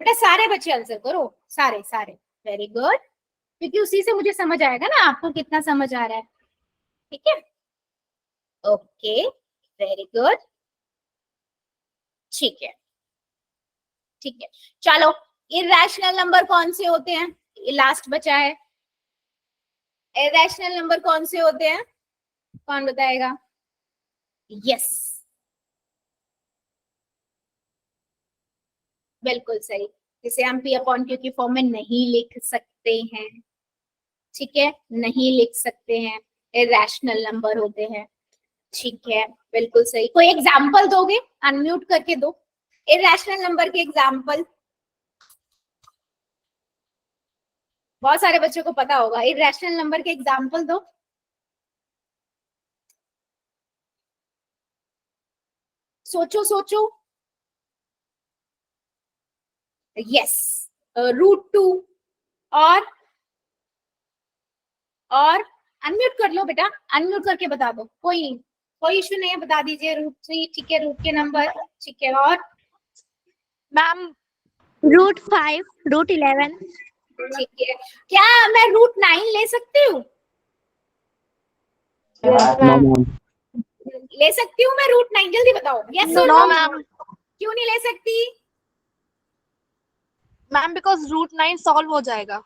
बेटा सारे बच्चे आंसर करो, सारे सारे, वेरी गुड, क्योंकि उसी से मुझे समझ आएगा ना आपको कितना समझ आ रहा है, ठीक है। ओके, वेरी गुड, ठीक है, ठीक है। चलो, इरैशनल नंबर कौन से होते हैं? लास्ट बचा है, इरैशनल नंबर कौन से होते हैं, कौन बताएगा? यस, बिल्कुल सही, जिसे हम P/Q की फॉर्म में नहीं लिख सकते हैं, ठीक है, नहीं लिख सकते हैं, इरैशनल नंबर होते हैं, ठीक है, बिल्कुल सही। कोई एग्जाम्पल दोगे? अनम्यूट करके दो इरैशनल नंबर के एग्जाम्पल। बहुत सारे बच्चों को पता होगा, इरैशनल नंबर के एग्जाम्पल दो। सोचो सोचो, यस, √2 और अनम्यूट कर लो बेटा, अनम्यूट करके बता दो, कोई इश्यू नहीं है, बता दीजिए √3, ठीक है, रूट के नंबर, ठीक है, और मैम √5, √11। ठीक है, क्या मैं √9 ले सकती हूँ? ले सकती हूँ मैं √9? जल्दी बताओ, यस और नो नो? मैम, क्यों नहीं ले सकती? मैम बिकॉज √9 सॉल्व हो जाएगा।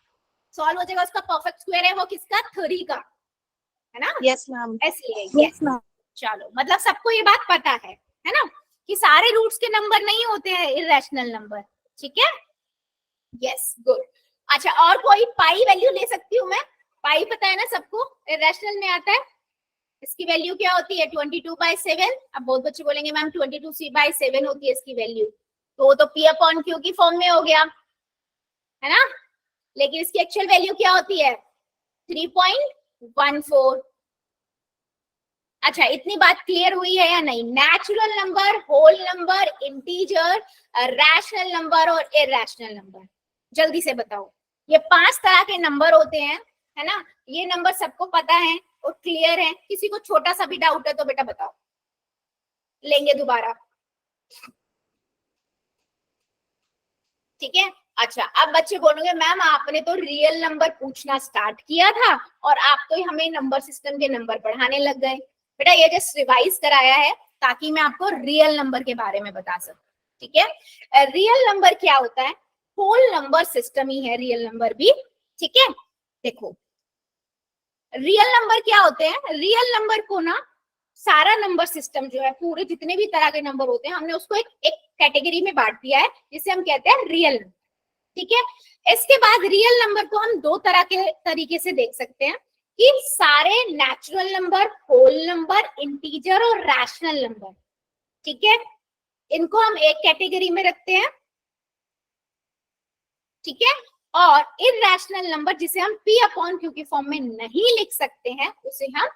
सॉल्व हो जाएगा, उसका परफेक्ट स्क्वायर है वो किसका? 3 का, है ना? यस मैम, इसलिए यस। चलो, मतलब सबको ये बात पता है ना, कि सारे रूट्स के नंबर नहीं होते हैं इरैशनल नंबर, ठीक है, यस, गुड। अच्छा, और कोई पाई वैल्यू ले सकती हूँ मैं? पाई पता है ना सबको, इरैशनल में आता है, इसकी वैल्यू क्या होती है? 22/7। अब बहुत बच्चे बोलेंगे मैम 22/7 होती है इसकी वैल्यू, तो वो तो P/Q की फॉर्म में हो गया, है ना, लेकिन इसकी एक्चुअल वैल्यू क्या होती है? 3.14। अच्छा, इतनी बात क्लियर हुई है या नहीं? Natural number, whole number, integer, rational number और इरैशनल नंबर, जल्दी से बताओ। ये 5 तरह के नंबर होते हैं, है ना, ये नंबर सबको पता है और क्लियर है। किसी को छोटा सा भी डाउट है तो बेटा बताओ, लेंगे दोबारा, ठीक है। अच्छा, अब बच्चे बोलोगे मैम आपने तो रियल नंबर पूछना स्टार्ट किया था और आप तो हमें नंबर सिस्टम के नंबर पढ़ाने लग गए। बेटा ये जस्ट रिवाइज कराया है ताकि मैं आपको रियल नंबर के बारे में बता सकूं, ठीक है। रियल नंबर क्या होता है? होल नंबर सिस्टम ही है रियल नंबर भी, ठीक है। देखो, रियल नंबर क्या होते हैं? रियल नंबर को ना सारा नंबर सिस्टम जो है, पूरे जितने भी तरह के नंबर होते हैं, हमने उसको एक कैटेगरी में बांट दिया है जिसे हम कहते हैं रियल नंबर। ठीक है, इसके बाद रियल नंबर को हम दो तरह के तरीके से देख सकते हैं कि सारे natural number, whole number, integer और रैशनल नंबर। ठीक है, इनको हम एक कैटेगरी में रखते हैं। ठीक है, और इरैशनल नंबर जिसे हम P अपॉन Q की फॉर्म में नहीं लिख सकते हैं, उसे हम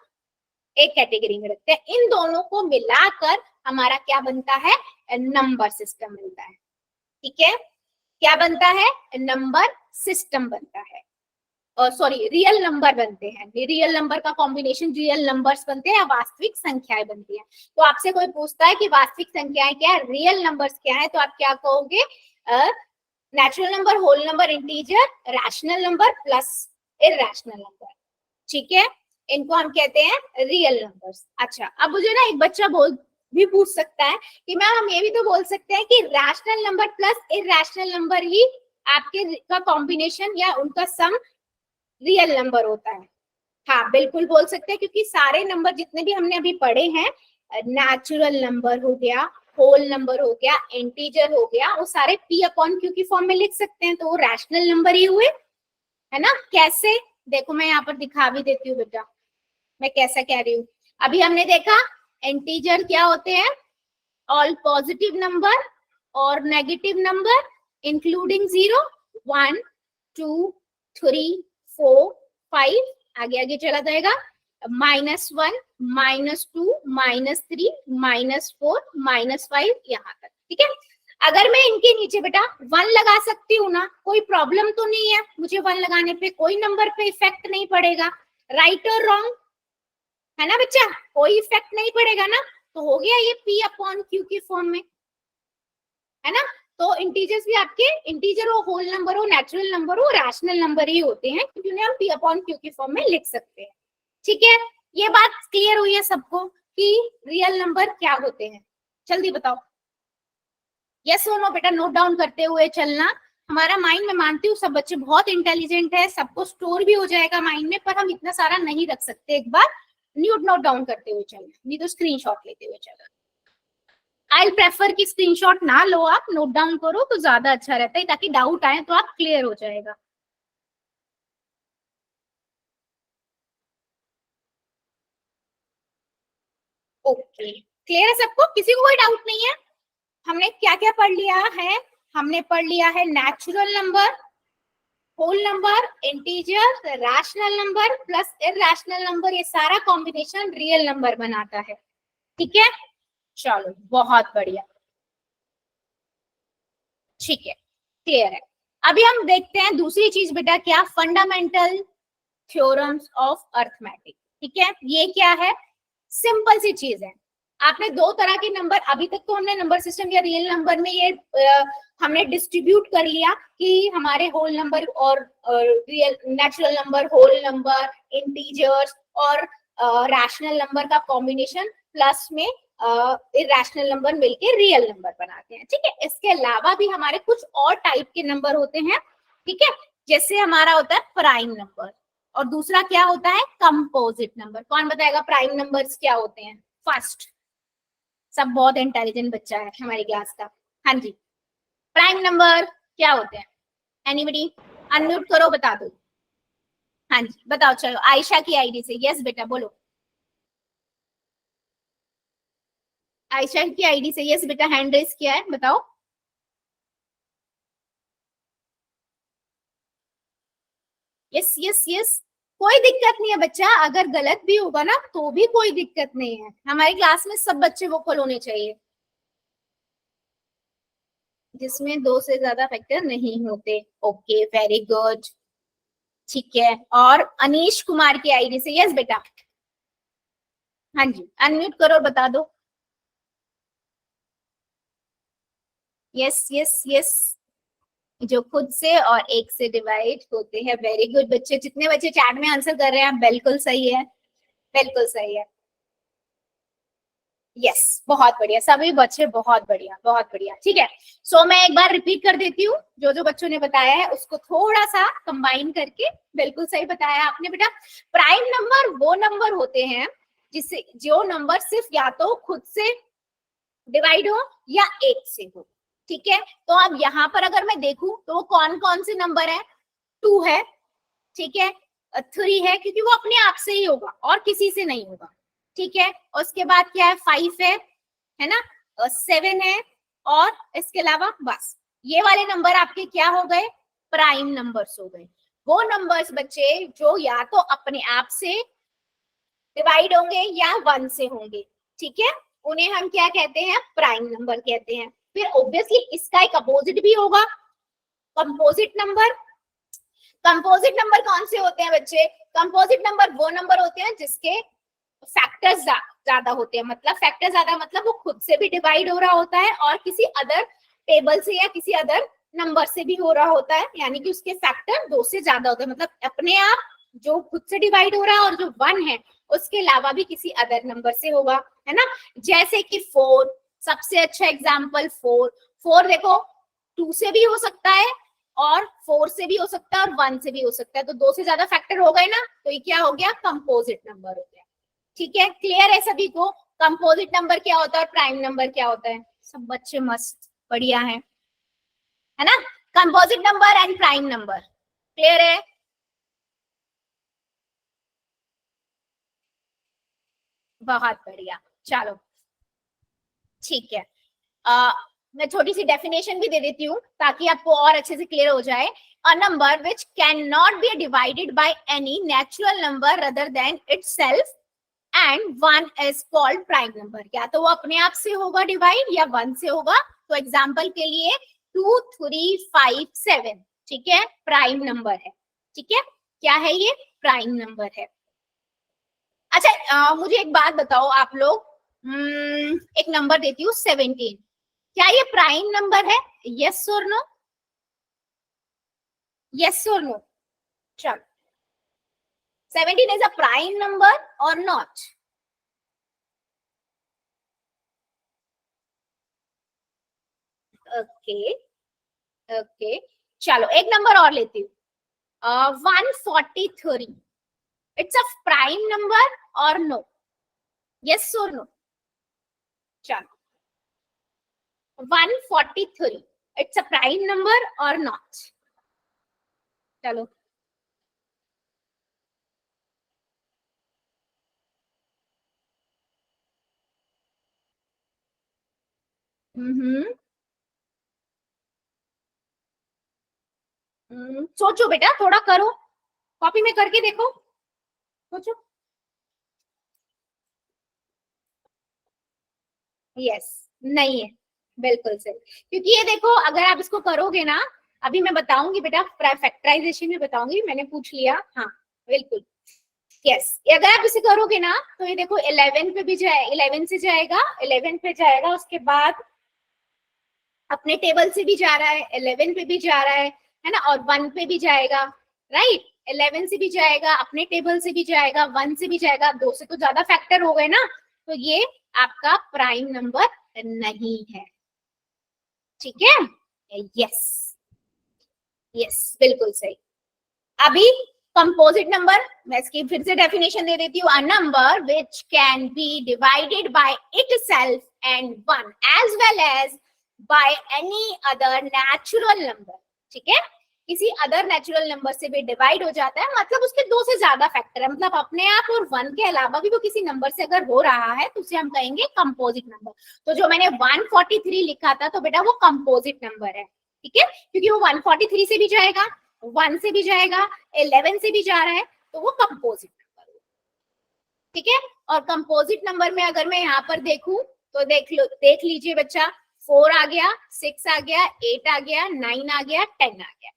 एक कैटेगरी में रखते हैं। इन दोनों को मिलाकर हमारा क्या बनता है, नंबर सिस्टम बनता है। ठीक है, क्या बनता है, नंबर सिस्टम बनता है, सॉरी रियल नंबर बनते हैं। रियल नंबर का कॉम्बिनेशन रियल नंबर्स बनते हैं या वास्तविक संख्याएं बनती हैं। तो आपसे कोई पूछता है कि वास्तविक संख्याएं क्या है, रियल नंबर्स क्या है, तो आप क्या कहोगे, natural number, whole number, integer, rational number plus irrational number. ठीक है, इनको हम कहते हैं रियल नंबर्स। अच्छा, अब मुझे ना एक बच्चा भी पूछ सकता है कि मैम हम ये भी तो बोल सकते हैं कि rational number plus irrational number ही आपके का कॉम्बिनेशन या उनका सम रियल नंबर होता है। हाँ, बिल्कुल बोल सकते हैं, क्योंकि सारे नंबर जितने भी हमने अभी पढ़े हैं, नेचुरल नंबर हो गया, होल नंबर हो गया, इंटीजर हो गया, वो सारे P अपॉन Q की फॉर्म में लिख सकते हैं, तो वो रैशनल नंबर ही हुए, है ना। कैसे, देखो मैं यहाँ पर दिखा भी देती हूँ बेटा, मैं कैसा कह रही हूँ। अभी हमने देखा इंटीजर क्या होते हैं, ऑल पॉजिटिव नंबर और नेगेटिव नंबर इंक्लूडिंग 0, 1, 2, 3, 4, 5, आगे आगे चला जाएगा, -1, -2, -3, -4, -5 यहाँ तक। ठीक है, अगर मैं इनके नीचे बेटा 1 लगा सकती हूँ ना, कोई प्रॉब्लम तो नहीं है, मुझे 1 लगाने पे कोई नंबर पे इफेक्ट नहीं पड़ेगा, राइट और रॉन्ग, है ना बच्चा, कोई इफेक्ट नहीं पड़ेगा ना, तो हो गया ये P अपॉन Q की फॉर्म में, है ना। तो इंटीजर्स भी आपके, इंटीजर हो, होल नंबर हो, नेचुरल नंबर हो, रैशनल नंबर ही होते हैं, क्योंकि उन्हें हम P अपॉन Q की फॉर्म में लिख सकते हैं। ठीक है, ये बात क्लियर हुई है सबको कि रियल नंबर क्या होते हैं। जल्दी बताओ, यस और नो बेटा, नोट डाउन करते हुए चलना। हमारा माइंड, मैं मानती हूँ सब बच्चे बहुत इंटेलिजेंट है, सबको स्टोर भी हो जाएगा माइंड में, पर हम इतना सारा नहीं रख सकते। एक बार नोट डाउन करते हुए चलना, नहीं तो स्क्रीनशॉट लेते हुए चलना। आई प्रेफर कि स्क्रीनशॉट ना लो, आप नोट डाउन करो तो ज्यादा अच्छा रहता है, ताकि डाउट आए तो आप क्लियर हो जाएगा। ओके, क्लियर है सबको, किसी को कोई डाउट नहीं है। हमने क्या क्या पढ़ लिया है, हमने पढ़ लिया है natural number, whole number, integer, rational number plus irrational number, ये सारा कॉम्बिनेशन रियल नंबर बनाता है। ठीक है, चलो बहुत बढ़िया, ठीक है, क्लियर है। अभी हम देखते हैं दूसरी चीज बेटा, क्या, फंडामेंटल थ्योरम्स ऑफ अर्थमेटिक। ठीक है, ये क्या है, सिंपल सी चीज है। आपने दो तरह के नंबर, अभी तक तो हमने नंबर सिस्टम या रियल नंबर में ये हमने डिस्ट्रीब्यूट कर लिया कि हमारे होल नंबर और real, natural number, whole number, integers और रैशनल नंबर का कॉम्बिनेशन प्लस में इरैशनल नंबर मिलके रियल नंबर बनाते हैं। ठीक है, इसके अलावा भी हमारे कुछ और टाइप के नंबर होते हैं। ठीक है, जैसे हमारा होता है प्राइम नंबर, और दूसरा क्या होता है, कंपोजिट नंबर। कौन बताएगा प्राइम नंबर्स क्या होते हैं, फर्स्ट, सब बहुत इंटेलिजेंट बच्चा है हमारी क्लास का। हाँ जी, प्राइम नंबर क्या होते हैं, एनीबडी, अनम्यूट करो, बता दो। हाँ जी बताओ, चलो आयशा की आईडी से, यस बेटा बोलो, आयशा की आईडी से यस बेटा, हैंड रेस किया है, बताओ। यस यस यस, कोई दिक्कत नहीं है बच्चा, अगर गलत भी होगा ना तो भी कोई दिक्कत नहीं है, हमारी क्लास में सब बच्चे वोकल होने चाहिए, जिसमें 2 से ज्यादा फैक्टर नहीं होते। ओके, वेरी गुड, ठीक है। और अनीश कुमार की आईडी से, यस बेटा, हाँ जी अनम्यूट करो और बता दो। यस यस यस, जो खुद से और एक से डिवाइड होते हैं। वेरी गुड बच्चे, जितने बच्चे चैट में आंसर कर रहे हैं बिल्कुल सही है, बिल्कुल सही है। यस, बहुत बढ़िया, सभी बच्चे बहुत बढ़िया, बहुत बढ़िया। ठीक है, सो मैं एक बार रिपीट कर देती हूँ, जो जो बच्चों ने बताया है उसको थोड़ा सा कंबाइन करके। बिल्कुल सही बताया आपने बेटा, प्राइम नंबर वो नंबर होते हैं जिससे जो नंबर सिर्फ या तो खुद से डिवाइड हो या 8 से हो, ठीक है। तो अब यहाँ पर अगर मैं देखूं तो वो कौन कौन से नंबर है, 2 है, ठीक है, 3 है क्योंकि वो अपने आप से ही होगा और किसी से नहीं होगा, ठीक है। और उसके बाद क्या है, 5 है ना, 7 है, और इसके अलावा बस ये वाले नंबर आपके क्या हो गए, प्राइम नंबर्स हो गए। वो नंबर्स बच्चे जो या तो अपने आप से डिवाइड होंगे या 1 से होंगे, ठीक है, उन्हें हम क्या कहते हैं, प्राइम नंबर कहते हैं। फिर ऑब्वियसली इसका एक अपोजिट भी होगा, कंपोजिट नंबर। कंपोजिट नंबर कौन से होते हैं बच्चे, कंपोजिट नंबर वो नंबर होते हैं जिसके फैक्टर्स ज्यादा होते हैं, मतलब फैक्टर ज्यादा मतलब वो खुद से भी डिवाइड हो रहा होता है और किसी अदर टेबल से या किसी अदर नंबर से भी हो रहा होता है, यानी कि उसके फैक्टर 2 से ज्यादा होते हैं, मतलब अपने आप जो खुद से डिवाइड हो रहा है और जो 1 है उसके अलावा भी किसी अदर नंबर से होगा, है ना। जैसे कि 4, सबसे अच्छा एग्जाम्पल 4 देखो 2 से भी हो सकता है और 4 से भी हो सकता है और 1 से भी हो सकता है, तो 2 से ज्यादा फैक्टर हो गए ना, तो ये क्या हो गया, कंपोजिट नंबर हो गया, ठीक है। क्लियर है सभी को, कंपोजिट नंबर क्या होता है और प्राइम नंबर क्या होता है, सब बच्चे मस्त बढ़िया है ना। Composite number and prime number clear है। बहुत बढ़िया, चलो ठीक है। मैं छोटी सी डेफिनेशन भी दे देती हूँ ताकि आपको और अच्छे से क्लियर हो जाए। अ number which can not B divided by any natural number other than itself and 1 is called prime number. या तो वो अपने आप से होगा डिवाइड या 1 से होगा। तो एग्जाम्पल के लिए 2, 3, 5, 7, ठीक है, प्राइम नंबर है, ठीक है, क्या है ये, प्राइम नंबर है। अच्छा मुझे एक बात बताओ आप लोग, एक नंबर देती हूँ 17, क्या ये प्राइम नंबर है, यस और नो, यस और नो, चलो 17 इज अ प्राइम नंबर और नॉट, ओके ओके, चलो एक नंबर और लेती हूँ, 143, इट्स अ प्राइम नंबर और नो, यस और नो, चलो 143, इट्स अ प्राइम नंबर और नॉट, चलो सोचो बेटा, थोड़ा करो, कॉपी में करके देखो, सोचो, यस नहीं है, बिल्कुल सही, क्योंकि ये देखो अगर आप इसको करोगे ना, अभी मैं बताऊंगी बेटा, फैक्टराइजेशन में बताऊंगी, मैंने पूछ लिया, हाँ बिल्कुल, यस अगर आप इसे करोगे ना तो ये देखो 11 पे भी जाए, 11 से जाएगा, 11 पे जाएगा, उसके बाद अपने टेबल से भी जा रहा है, 11 पे भी जा रहा है ना, और 1 पे भी जाएगा, राइट, 11 से भी जाएगा, अपने टेबल से भी जाएगा, 1 से भी जाएगा, 2 से तो ज्यादा फैक्टर हो गए ना, तो ये आपका प्राइम नंबर नहीं है, ठीक है, यस यस बिल्कुल सही। अभी कंपोजिट नंबर, मैं इसकी फिर से डेफिनेशन दे देती हूँ, a number which can be divided by itself and 1 as well as by any other natural number, ठीक है, किसी अदर नेचुरल नंबर से भी डिवाइड हो जाता है, मतलब उसके 2 से ज्यादा फैक्टर है, मतलब अपने आप और 1 के अलावा भी वो किसी नंबर से अगर हो रहा है तो उसे हम कहेंगे कंपोजिट नंबर। तो जो मैंने 143 लिखा था तो बेटा वो कंपोजिट नंबर है, ठीक है, क्योंकि वो 143 से भी जाएगा, 1 से भी जाएगा, 11 से भी जा रहा है, तो वो कंपोजिट नंबर, ठीक है। और कंपोजिट नंबर में अगर मैं यहाँ पर देखूं तो देख लीजिए बच्चा, 4 आ गया, 6 आ गया, 8 आ गया, 9 आ गया, 10 आ गया,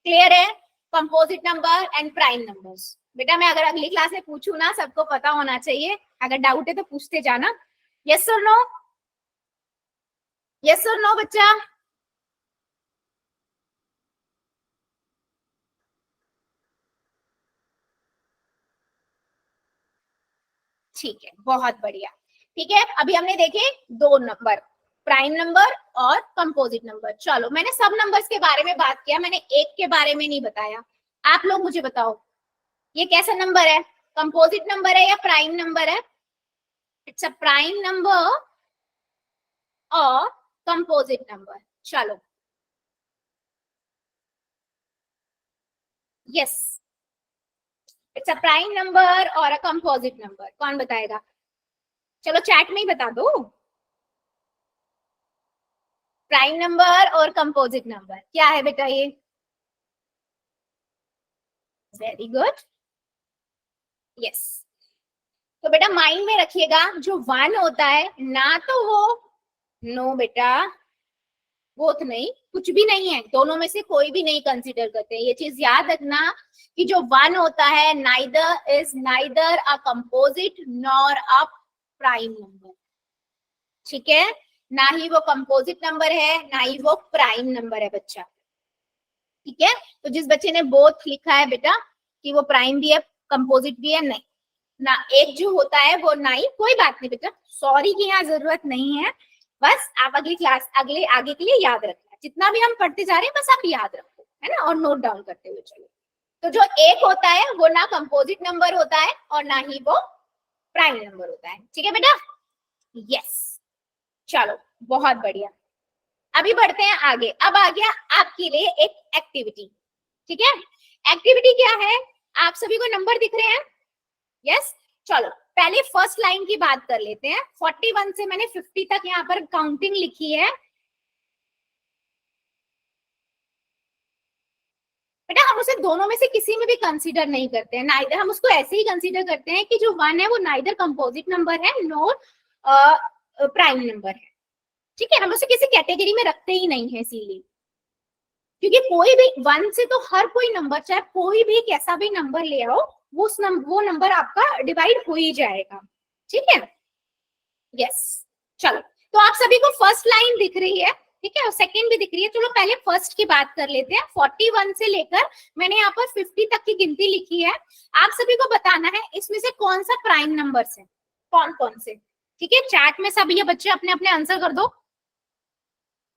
क्लियर है, composite number and prime numbers. बेटा मैं अगर अगली क्लास में पूछूं ना, सबको पता होना चाहिए, अगर डाउट है तो पूछते जाना, यस और नो, यस और नो बच्चा, ठीक है, बहुत बढ़िया, ठीक है। अभी हमने देखे 2 नंबर, प्राइम नंबर और कंपोजिट नंबर। चलो मैंने सब नंबर्स के बारे में बात किया, मैंने एक के बारे में नहीं बताया, आप लोग मुझे बताओ ये कैसा नंबर है, कंपोजिट नंबर है या प्राइम नंबर है, इट्स अ प्राइम नंबर और कंपोजिट नंबर. चलो, yes, it's a prime number और अ कंपोजिट नंबर. कौन बताएगा? चलो चैट में ही बता दो. प्राइम नंबर और कंपोजिट नंबर क्या है बेटा ये? Very good, yes. तो बेटा माइंड में रखिएगा, जो वन होता है ना तो वो, नो बेटा, वो तो नहीं, कुछ भी नहीं है, दोनों में से कोई भी नहीं कंसीडर करते हैं. ये चीज याद रखना कि जो वन होता है neither is neither a composite nor a prime number. ठीक है, ना ही वो कंपोजिट नंबर है ना ही वो प्राइम नंबर है बच्चा. ठीक है, तो जिस बच्चे ने बोथ लिखा है बेटा कि वो प्राइम भी है कंपोजिट भी है, नहीं ना, एक जो होता है वो ना ही, कोई बात नहीं बेटा, सॉरी की यहाँ जरूरत नहीं है. बस आप अगली क्लास अगले आगे के लिए याद रखना, जितना भी हम पढ़ते जा रहे हैं बस आप याद रखो, है ना, और नोट डाउन करते हुए चलो. तो जो एक होता है वो ना कंपोजिट नंबर होता है और ना ही वो प्राइम नंबर होता है. ठीक है बेटा, यस. चलो, बहुत बढ़िया. अभी बढ़ते हैं आगे. अब आ गया आपके लिए एक एक्टिविटी. ठीक है, एक्टिविटी क्या है? आप सभी को नंबर दिख रहे हैं? यस. चलो पहले फर्स्ट लाइन की बात कर लेते हैं. 41 से मैंने 50 तक यहाँ पर काउंटिंग लिखी है. बेटा हम उसे दोनों में से किसी में भी कंसीडर नहीं करते हैं, नाइदर, हम उसको ऐसे ही कंसीडर करते हैं कि जो वन है वो नाइदर कंपोजिट नंबर है नोर प्राइम नंबर है. ठीक है, हम उसे किसी कैटेगरी में रखते ही नहीं है इसीलिए, क्योंकि कोई भी वन से तो हर कोई नंबर, चाहे कोई भी कैसा भी नंबर ले आओ, वो नंबर आपका डिवाइड हो ही जाएगा. ठीक है, यस. चलो, तो आप सभी को फर्स्ट लाइन दिख रही है, ठीक है, और सेकंड भी दिख रही है. चलो पहले फर्स्ट की बात कर लेते हैं. 41 से लेकर मैंने यहाँ पर 50 तक की गिनती लिखी है. आप सभी को बताना है इसमें से कौन सा प्राइम नंबर है, कौन कौन से. ठीक है, चैट में सभी ये बच्चे अपने अपने आंसर कर दो.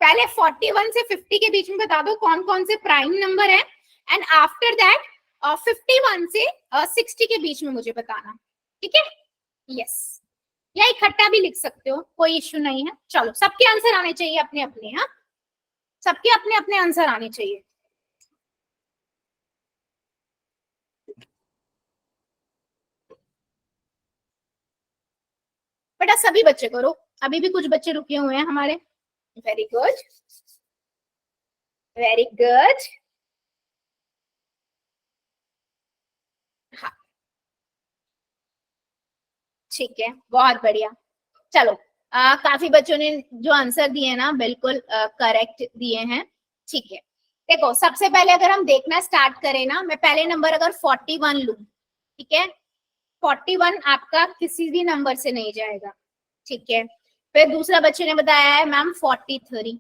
पहले 41 से 50 के बीच में बता दो कौन कौन से प्राइम नंबर है, एंड आफ्टर दैट 51 से 60 के बीच में मुझे बताना. ठीक है, यस. या इकट्ठा भी लिख सकते हो, कोई इश्यू नहीं है. चलो, सबके आंसर आने चाहिए अपने अपने. हाँ, सबके अपने अपने आंसर आने चाहिए. बेटा सभी बच्चे करो, अभी भी कुछ बच्चे रुके हुए हैं हमारे. Very good, very good. हाँ, ठीक है, बहुत बढ़िया. चलो, काफी बच्चों ने जो आंसर दिए ना बिल्कुल करेक्ट दिए हैं. ठीक है, देखो सबसे पहले अगर हम देखना स्टार्ट करें ना, मैं पहले नंबर अगर 41 लूं, ठीक है, 41 आपका किसी भी नंबर से नहीं जाएगा. ठीक है, फिर दूसरा बच्चे ने बताया है मैम 43.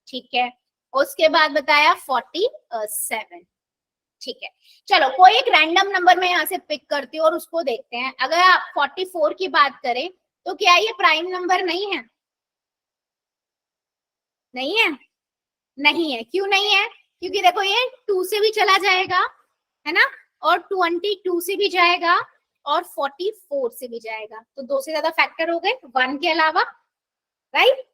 ठीक है, उसके बाद बताया 47. ठीक है, चलो कोई एक रैंडम नंबर में यहाँ से पिक करती हूँ और उसको देखते हैं. अगर आप 44 की बात करें तो क्या ये प्राइम नंबर नहीं है? नहीं है, नहीं है. क्यों नहीं है? क्योंकि देखो ये 2 से भी चला जाएगा, है ना, और 22 से भी जाएगा और 44 से भी जाएगा. तो 2 से ज्यादा फैक्टर हो गए 1 के अलावा, राइट.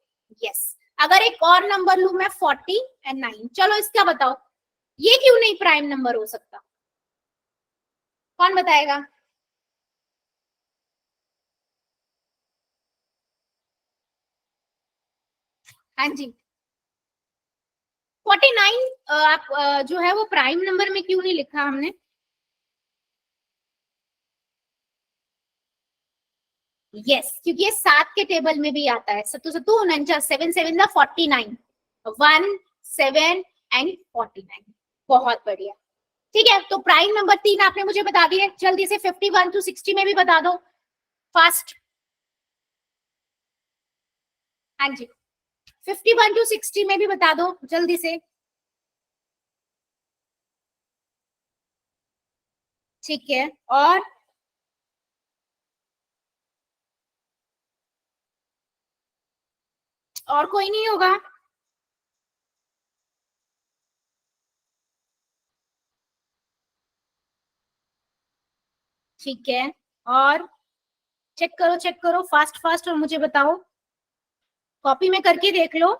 यस. अगर एक और नंबर लू मैं 49, चलो इसका बताओ, ये क्यों नहीं प्राइम नंबर हो सकता? कौन बताएगा? हाँ जी, 49 आप जो है वो प्राइम नंबर में क्यों नहीं लिखा हमने? यस, क्योंकि ये 7 के टेबल में भी आता है. सत्तू सत्तू 7 7 49, 1 7 एंड 49. बहुत बढ़िया. ठीक है, तो प्राइम नंबर 3 आपने मुझे बता दिए. जल्दी से 51 टू 60 में भी बता दो, फास्ट. हाँ जी, 51 टू 60 में भी बता दो जल्दी से. ठीक है, और कोई नहीं होगा? ठीक है, और चेक करो फास्ट फास्ट और मुझे बताओ, कॉपी में करके देख लो।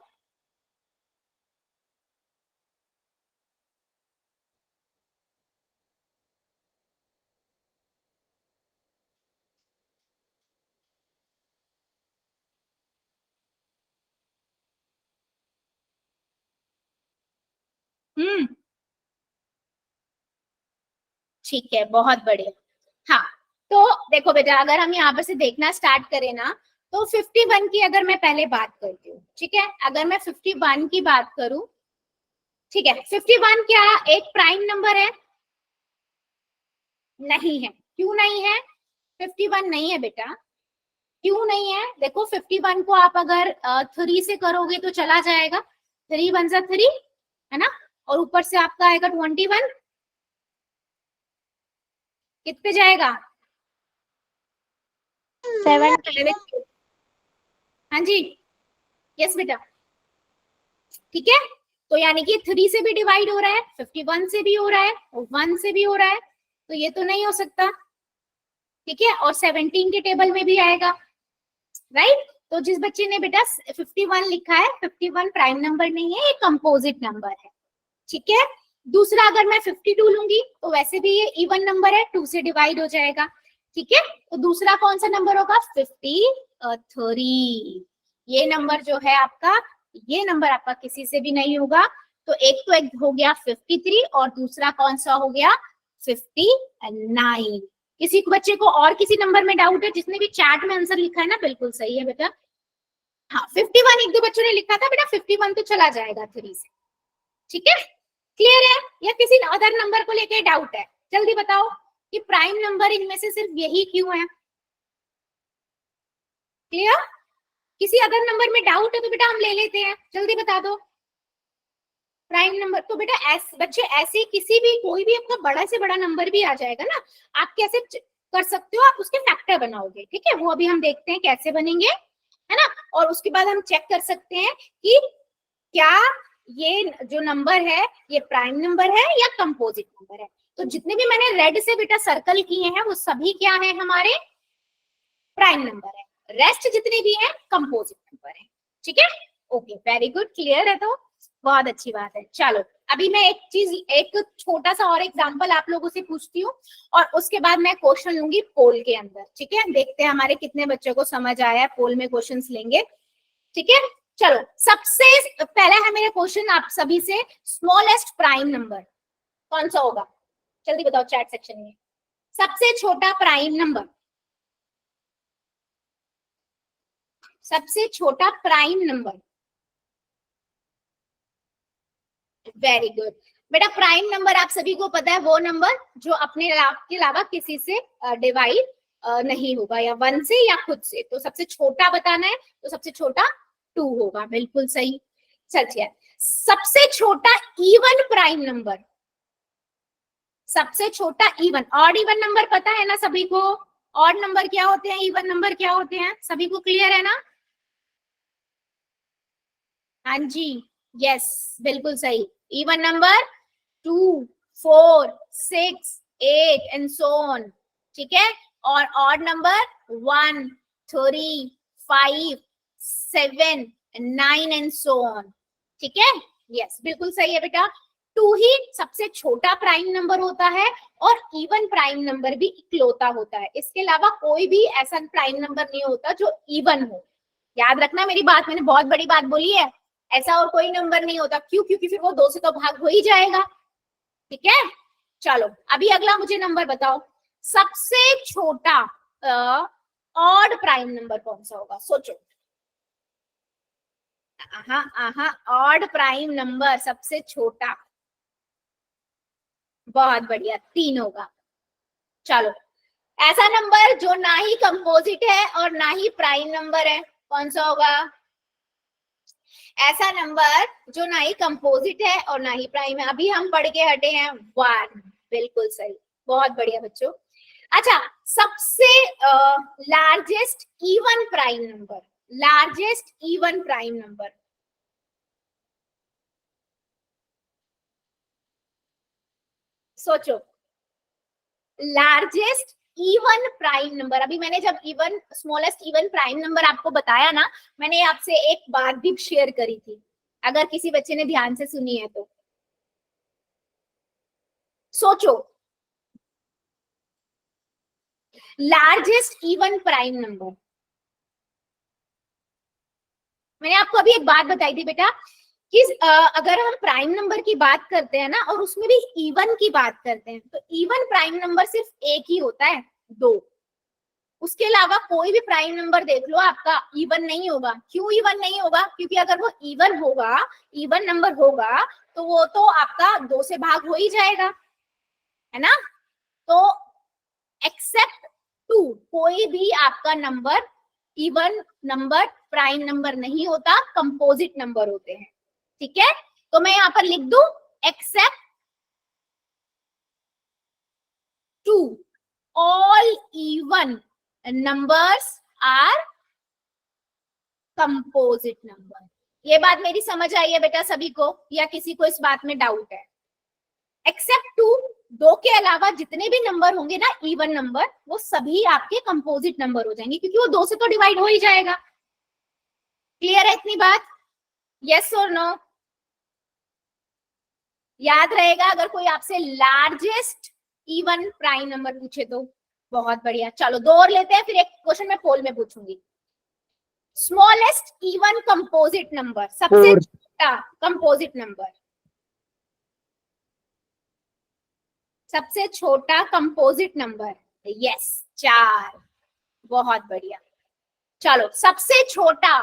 ठीक है, बहुत बढ़िया। हाँ, तो देखो बेटा, अगर हम यहाँ पर से देखना स्टार्ट करें ना, तो 51 की अगर मैं पहले बात करती हूँ, ठीक है, अगर मैं 51 की बात करूं, ठीक है, 51 क्या एक प्राइम नंबर है? नहीं है। क्यों नहीं है? 51 नहीं है बेटा। क्यों नहीं है? देखो 51 को आप अगर 3 से करोगे तो चला जाएगा, 3 वन जा 3, है ना, और ऊपर से आपका आएगा 21, कितने जाएगा? 7. हाँ जी, यस बेटा, ठीक है। तो यानी कि 3 से भी डिवाइड हो रहा है, 51 से भी हो रहा है, और 1 से भी हो रहा है, तो ये तो नहीं हो सकता, ठीक है। और 17 के टेबल में भी आएगा, राइट। तो जिस बच्चे ने बेटा 51 लिखा है, 51 प्राइम नंबर नहीं है, ये कंपोजिट नंबर है, ठीक है। दूसरा, अगर मैं 52 लूंगी तो वैसे भी ये इवन नंबर है, 2 से डिवाइड हो जाएगा, ठीक है। तो दूसरा कौन सा नंबर होगा? 53। ये नंबर जो है आपका, ये नंबर आपका किसी से भी नहीं होगा। तो एक हो गया 53 और दूसरा कौन सा हो गया? 59। किसी बच्चे को और किसी नंबर में डाउट है? जिसने भी चैट में आंसर लिखा है ना, बिल्कुल सही है बेटा। हाँ, 51 एक दो बच्चों ने लिखा था बेटा, 51 तो चला जाएगा 3 से, ठीक है। क्लियर है? या किसी अदर नंबर को लेके डाउट है? जल्दी बताओ कि प्राइम नंबर इनमें से सिर्फ यही क्यों है? क्लियर? किसी अदर नंबर में डाउट है तो बेटा हम ले लेते हैं, जल्दी बता दो। प्राइम नंबर तो बेटा बच्चे ऐसे किसी भी कोई भी आपका बड़ा से बड़ा नंबर भी आ जाएगा ना, आप कैसे कर सकते हो? आप उसके फैक्टर बनाओगे, ठीक है, वो अभी हम देखते हैं कैसे बनेंगे, है ना। और उसके बाद हम चेक कर सकते हैं कि क्या ये जो नंबर है ये प्राइम नंबर है या कंपोजिट नंबर है। तो जितने भी मैंने रेड से बेटा सर्कल किए हैं वो सभी क्या है? हमारे प्राइम नंबर है। रेस्ट जितने भी हैं कंपोजिट नंबर है, ठीक है। ओके, वेरी गुड, क्लियर है? तो बहुत अच्छी बात है। चलो, अभी मैं एक छोटा सा और एग्जांपल आप लोगों से पूछती हूँ और उसके बाद मैं क्वेश्चन लूंगी पोल के अंदर, ठीक है। देखते हैं हमारे कितने बच्चों को समझ आया है, पोल में क्वेश्चंस लेंगे, ठीक है। चलो, सबसे पहला है मेरा क्वेश्चन आप सभी से, स्मॉलेस्ट प्राइम नंबर कौन सा होगा? जल्दी बताओ चैट सेक्शन में, सबसे छोटा प्राइम नंबर, सबसे छोटा प्राइम नंबर। वेरी गुड बेटा, प्राइम नंबर आप सभी को पता है वो नंबर जो अपने के अलावा किसी से डिवाइड नहीं होगा, या 1 से या खुद से। तो सबसे छोटा बताना है, तो सबसे छोटा 2 होगा, बिल्कुल सही। चलिए, सबसे छोटा इवन प्राइम नंबर, सबसे छोटा इवन, ऑड इवन नंबर पता है ना सभी को? ऑड नंबर क्या होते हैं, इवन नंबर क्या होते हैं, सभी को क्लियर है ना? हाँ जी, यस, बिल्कुल सही। Even number 2, 4, 6, 8 and so on, ठीक है। और odd number 1, 3, 5, 7, 9 and so on, ठीक है। यस, बिल्कुल सही है बेटा। 2 ही सबसे छोटा प्राइम नंबर होता है और इवन प्राइम नंबर भी इकलौता होता है, इसके अलावा कोई भी ऐसा प्राइम नंबर नहीं होता जो इवन हो। याद रखना मेरी बात, मैंने बहुत बड़ी बात बोली है, ऐसा और कोई नंबर नहीं होता। क्यों? क्योंकि फिर वो 2 से तो भाग हो ही जाएगा, ठीक है। चलो, अभी अगला मुझे नंबर बताओ, सबसे छोटा ऑड प्राइम नंबर कौन सा होगा? सोचो। ऑड प्राइम नंबर सबसे छोटा, बहुत बढ़िया, 3 होगा। चलो, ऐसा नंबर जो ना ही कंपोजिट है और ना ही प्राइम नंबर है, कौन सा होगा? ऐसा नंबर जो ना ही कंपोजिट है और ना ही प्राइम है, अभी हम पढ़ के हटे हैं 1, बिल्कुल सही, बहुत बढ़िया बच्चों। अच्छा, सबसे largest even prime number, largest even prime number, सोचो, लार्जेस्ट इवन प्राइम नंबर। अभी मैंने जब even smallest even prime number आपको बताया ना, मैंने आपसे एक बात भी शेयर करी थी, अगर किसी बच्चे ने ध्यान से सुनी है तो सोचो। लार्जेस्ट इवन प्राइम नंबर, मैंने आपको अभी एक बात बताई थी बेटा कि अगर हम प्राइम नंबर की बात करते हैं ना और उसमें भी इवन की बात करते हैं, तो इवन प्राइम नंबर सिर्फ एक ही होता है, 2। उसके अलावा कोई भी प्राइम नंबर देख लो आपका इवन नहीं होगा। क्यों इवन नहीं होगा? क्योंकि अगर वो इवन होगा, इवन नंबर होगा, तो वो तो आपका 2 से भाग हो ही जाएगा, है ना। तो एक्सेप्ट 2, कोई भी आपका number even number prime number नहीं होता, कंपोजिट नंबर होते हैं। ठीक है, तो मैं यहां पर लिख दूं except 2 all even numbers are composite number. ये बात मेरी समझ आई है बेटा सभी को, या किसी को इस बात में डाउट है? एक्सेप्ट 2, 2 के अलावा जितने भी नंबर होंगे ना इवन नंबर, वो सभी आपके कंपोजिट नंबर हो जाएंगे, क्योंकि वो 2 से तो डिवाइड हो ही जाएगा। क्लियर है इतनी बात? यस और नो? याद रहेगा अगर कोई आपसे लार्जेस्ट इवन प्राइम नंबर पूछे तो? बहुत बढ़िया, चलो 2 और लेते हैं, फिर एक क्वेश्चन मैं पोल में पूछूंगी। स्मॉलेस्ट इवन कंपोजिट नंबर, सबसे छोटा कंपोजिट नंबर, सबसे छोटा कंपोजिट नंबर। यस, 4। बहुत बढ़िया। चलो सबसे छोटा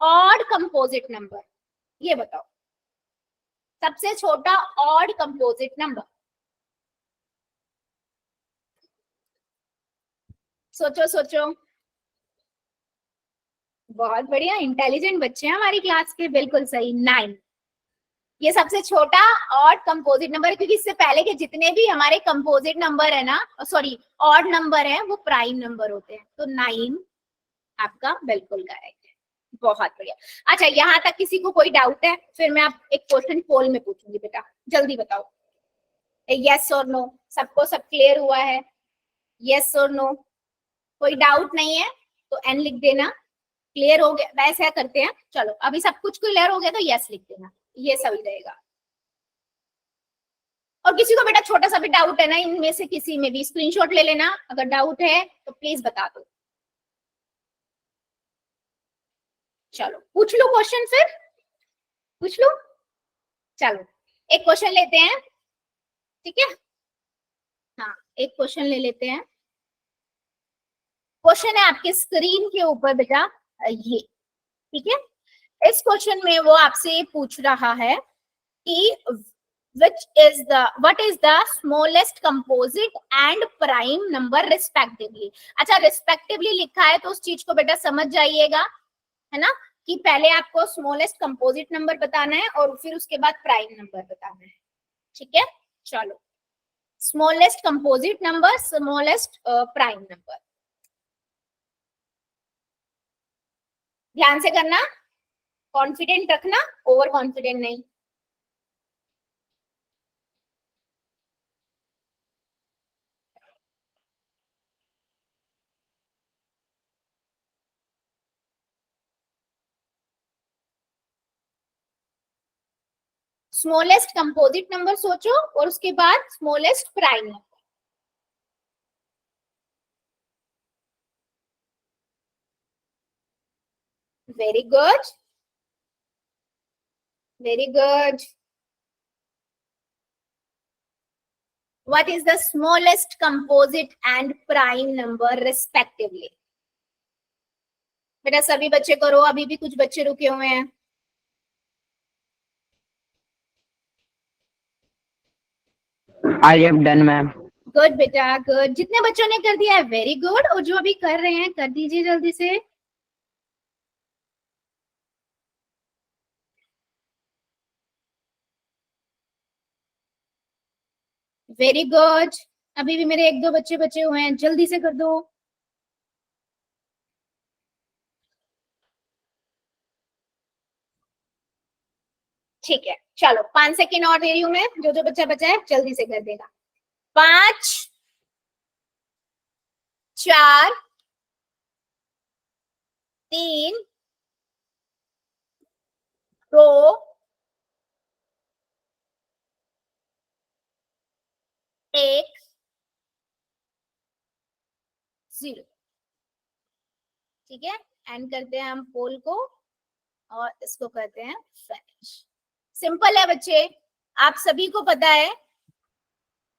ऑड कंपोजिट नंबर, ये बताओ, सबसे छोटा ऑड कंपोजिट नंबर। सोचो सोचो। बहुत बढ़िया, इंटेलिजेंट बच्चे हैं हमारी क्लास के, बिल्कुल सही, 9। ये सबसे छोटा ऑड कंपोजिट नंबर है, क्योंकि इससे पहले के जितने भी हमारे कंपोजिट नंबर है ना, सॉरी ऑड नंबर है, वो प्राइम नंबर होते हैं। तो 9 आपका बिल्कुल करेक्ट है। बहुत बढ़िया। अच्छा, यहाँ तक किसी को कोई डाउट है? फिर मैं आप एक क्वेश्चन पोल में पूछूंगी बेटा, जल्दी बताओ। यस और नो? सबको सब क्लियर हुआ है? यस और नो? कोई डाउट नहीं है तो एन लिख देना। क्लियर हो गया? वैसे करते हैं, चलो अभी सब कुछ क्लियर हो गया तो यस लिख देना, ये सही रहेगा। और किसी को बेटा छोटा सा भी डाउट है ना, इनमें से किसी में भी स्क्रीनशॉट ले लेना, अगर डाउट है तो प्लीज बता दो। चलो पूछ लो क्वेश्चन, फिर पूछ लो। चलो एक क्वेश्चन लेते हैं, ठीक है? हाँ, एक क्वेश्चन ले लेते हैं। क्वेश्चन है आपके स्क्रीन के ऊपर बेटा, ये, ठीक है? इस क्वेश्चन में वो आपसे पूछ रहा है कि what is the smallest composite and prime number respectively। अच्छा, respectively लिखा है तो उस चीज को बेटा समझ जाइएगा, है ना, कि पहले आपको स्मॉलेस्ट कंपोजिट नंबर बताना है और फिर उसके बाद प्राइम नंबर बताना है। ठीक है, चलो smallest composite number, smallest prime number, ध्यान से करना, कॉन्फिडेंट रखना, ओवर कॉन्फिडेंट नहीं। स्मॉलेस्ट कंपोजिट नंबर सोचो और उसके बाद smallest prime number. Very good, very good. What is the smallest composite and prime number respectively? बेटा सभी बच्चे करो, अभी भी कुछ बच्चे रुके हुए हैं। I have done, ma'am. Good बेटा, गुड। जितने बच्चों ने कर दिया है वेरी गुड, और जो अभी कर रहे हैं कर दीजिए जल्दी से। Very good. अभी भी मेरे 1-2 बच्चे बचे हुए हैं, जल्दी से कर दो। ठीक है, चलो 5 सेकेंड और दे रही हूं मैं, जो जो बच्चा बचा है जल्दी से कर देगा। 5, 4 3 2 1 0। ठीक है, एंड करते हैं हम पोल को और इसको करते हैं फिनिश। सिंपल है बच्चे, आप सभी को पता है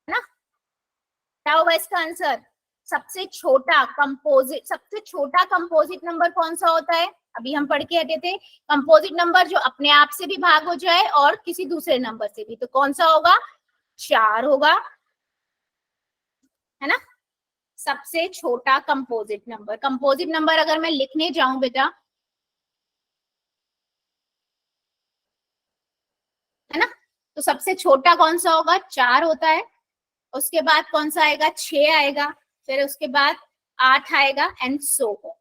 ना क्या होगा इसका आंसर। सबसे छोटा कंपोजिट नंबर कौन सा होता है? अभी हम पढ़ के हटे थे, कंपोजिट नंबर जो अपने आप से भी भाग हो जाए और किसी दूसरे नंबर से भी, तो कौन सा होगा? 4 होगा, है ना। सबसे छोटा कंपोजिट नंबर अगर मैं लिखने जाऊं बेटा, है ना, तो सबसे छोटा कौन सा होगा? 4 होता है। उसके बाद कौन सा आएगा? 6 आएगा, फिर उसके बाद 8 आएगा एंड सो ऑन।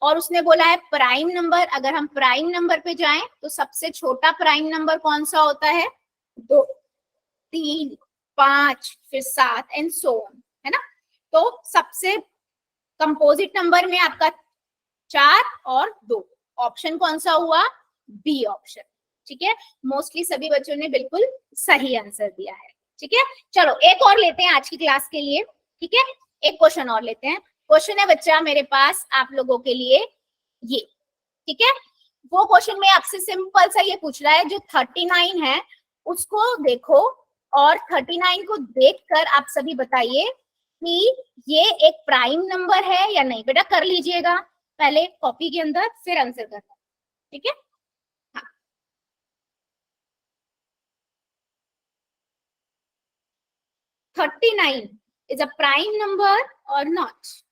और उसने बोला है प्राइम नंबर, अगर हम प्राइम नंबर पे जाएं तो सबसे छोटा प्राइम नंबर कौन सा होता है? 2 3 5 फिर 7 एंड सो ऑन, है ना। तो सबसे कंपोजिट नंबर में आपका 4 और 2, ऑप्शन कौन सा हुआ? B option. ठीक है, मोस्टली सभी बच्चों ने बिल्कुल सही आंसर दिया है। ठीक है, चलो एक और लेते हैं आज की क्लास के लिए। ठीक है, एक क्वेश्चन और लेते हैं। क्वेश्चन है बच्चा मेरे पास आप लोगों के लिए ये। ठीक है, वो क्वेश्चन में आपसे सिंपल सा ये पूछ रहा है, जो 39 है उसको देखो और 39 को देखकर आप सभी बताइए कि ये एक प्राइम नंबर है या नहीं। बेटा कर लीजिएगा पहले कॉपी के अंदर, फिर आंसर करना। ठीक है, हाँ। 39 is a prime number or not?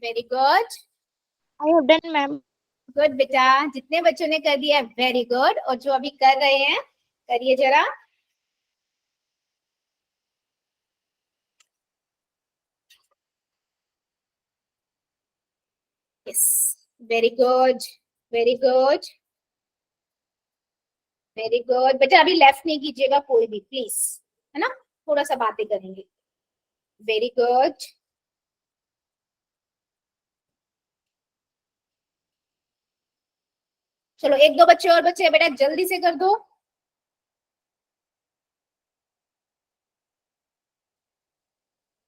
Very good. I have done, ma'am. Good बेटा, जितने बच्चों ने कर दिया वेरी गुड, और जो अभी कर रहे हैं करिए जरा। Yes, very good, very good, very good. बेटा अभी लेफ्ट नहीं कीजिएगा कोई भी प्लीज, है ना, थोड़ा सा बातें करेंगे। Very good. चलो एक दो बच्चे और बच्चे बेटा जल्दी से कर दो।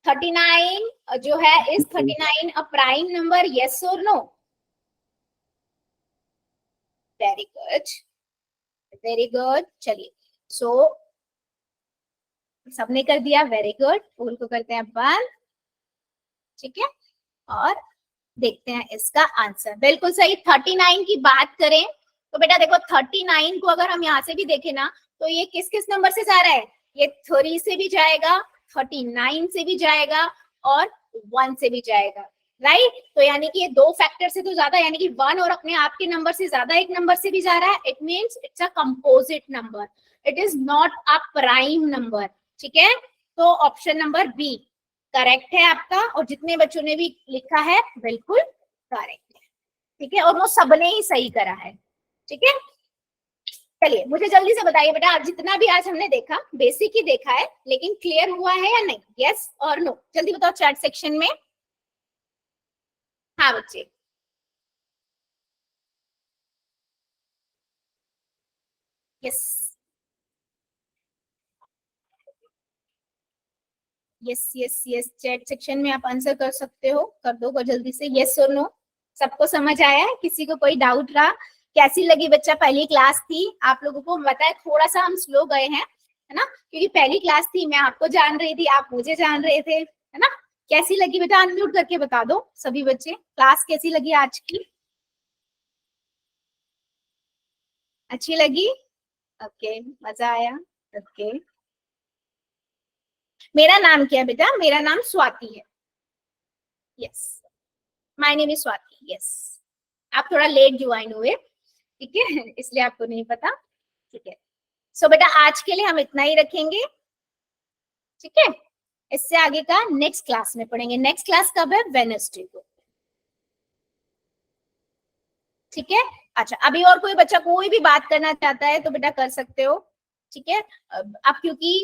39 जो है, is 39 a prime number? Yes और no? Very good, very good. चलिए, सो सबने कर दिया, वेरी गुड। पोल को करते हैं बंद। ठीक है, और देखते हैं इसका आंसर। बिल्कुल सही। 39 की बात करें तो बेटा देखो 39 को अगर हम यहाँ से भी देखें ना, तो ये किस किस नंबर से जा रहा है? ये 3 से भी जाएगा, 39 से भी जाएगा और 1 से भी जाएगा, राइट। तो यानी कि ये 2 फैक्टर से तो ज्यादा, यानी कि 1 और अपने आप के नंबर से ज्यादा एक नंबर से भी जा रहा है। It means it's a composite number, it is not a prime number. ठीक है, तो ऑप्शन नंबर बी करेक्ट है आपका, और जितने बच्चों ने भी लिखा है बिल्कुल करेक्ट है। ठीक है, और वो सबने ही सही करा है। ठीक है, चलिए मुझे जल्दी से बताइए बेटा, जितना भी आज हमने देखा बेसिक ही देखा है, लेकिन क्लियर हुआ है या नहीं? यस और नो जल्दी बताओ चैट सेक्शन में। हाँ बच्चे, yes yes yes yes, chat section में आप आंसर कर सकते हो, कर दो जल्दी से यस और नो। सबको समझ आया है? किसी को कोई डाउट रहा? कैसी लगी बच्चा? पहली क्लास थी, आप लोगों को बताया थोड़ा सा हम स्लो गए हैं, है ना, क्योंकि पहली क्लास थी, मैं आपको जान रही थी, आप मुझे जान रहे थे, है ना। कैसी लगी बेटा? अनम्यूट करके बता दो सभी बच्चे, क्लास कैसी लगी आज की? अच्छी लगी? ओके, मजा आया? ओके, मेरा नाम क्या है बेटा? मेरा नाम स्वाति है। Yes, my name is Swati. Yes, आप थोड़ा लेट ज्वाइन हुए, ठीक है, इसलिए आपको नहीं पता। ठीक है, सो बेटा आज के लिए हम इतना ही रखेंगे। ठीक है, इससे आगे का नेक्स्ट क्लास में पढ़ेंगे। नेक्स्ट क्लास कब है? वेडनेसडे को। ठीक है, अच्छा, अभी और कोई बच्चा कोई भी बात करना चाहता है तो बेटा कर सकते हो, ठीक है। अब क्योंकि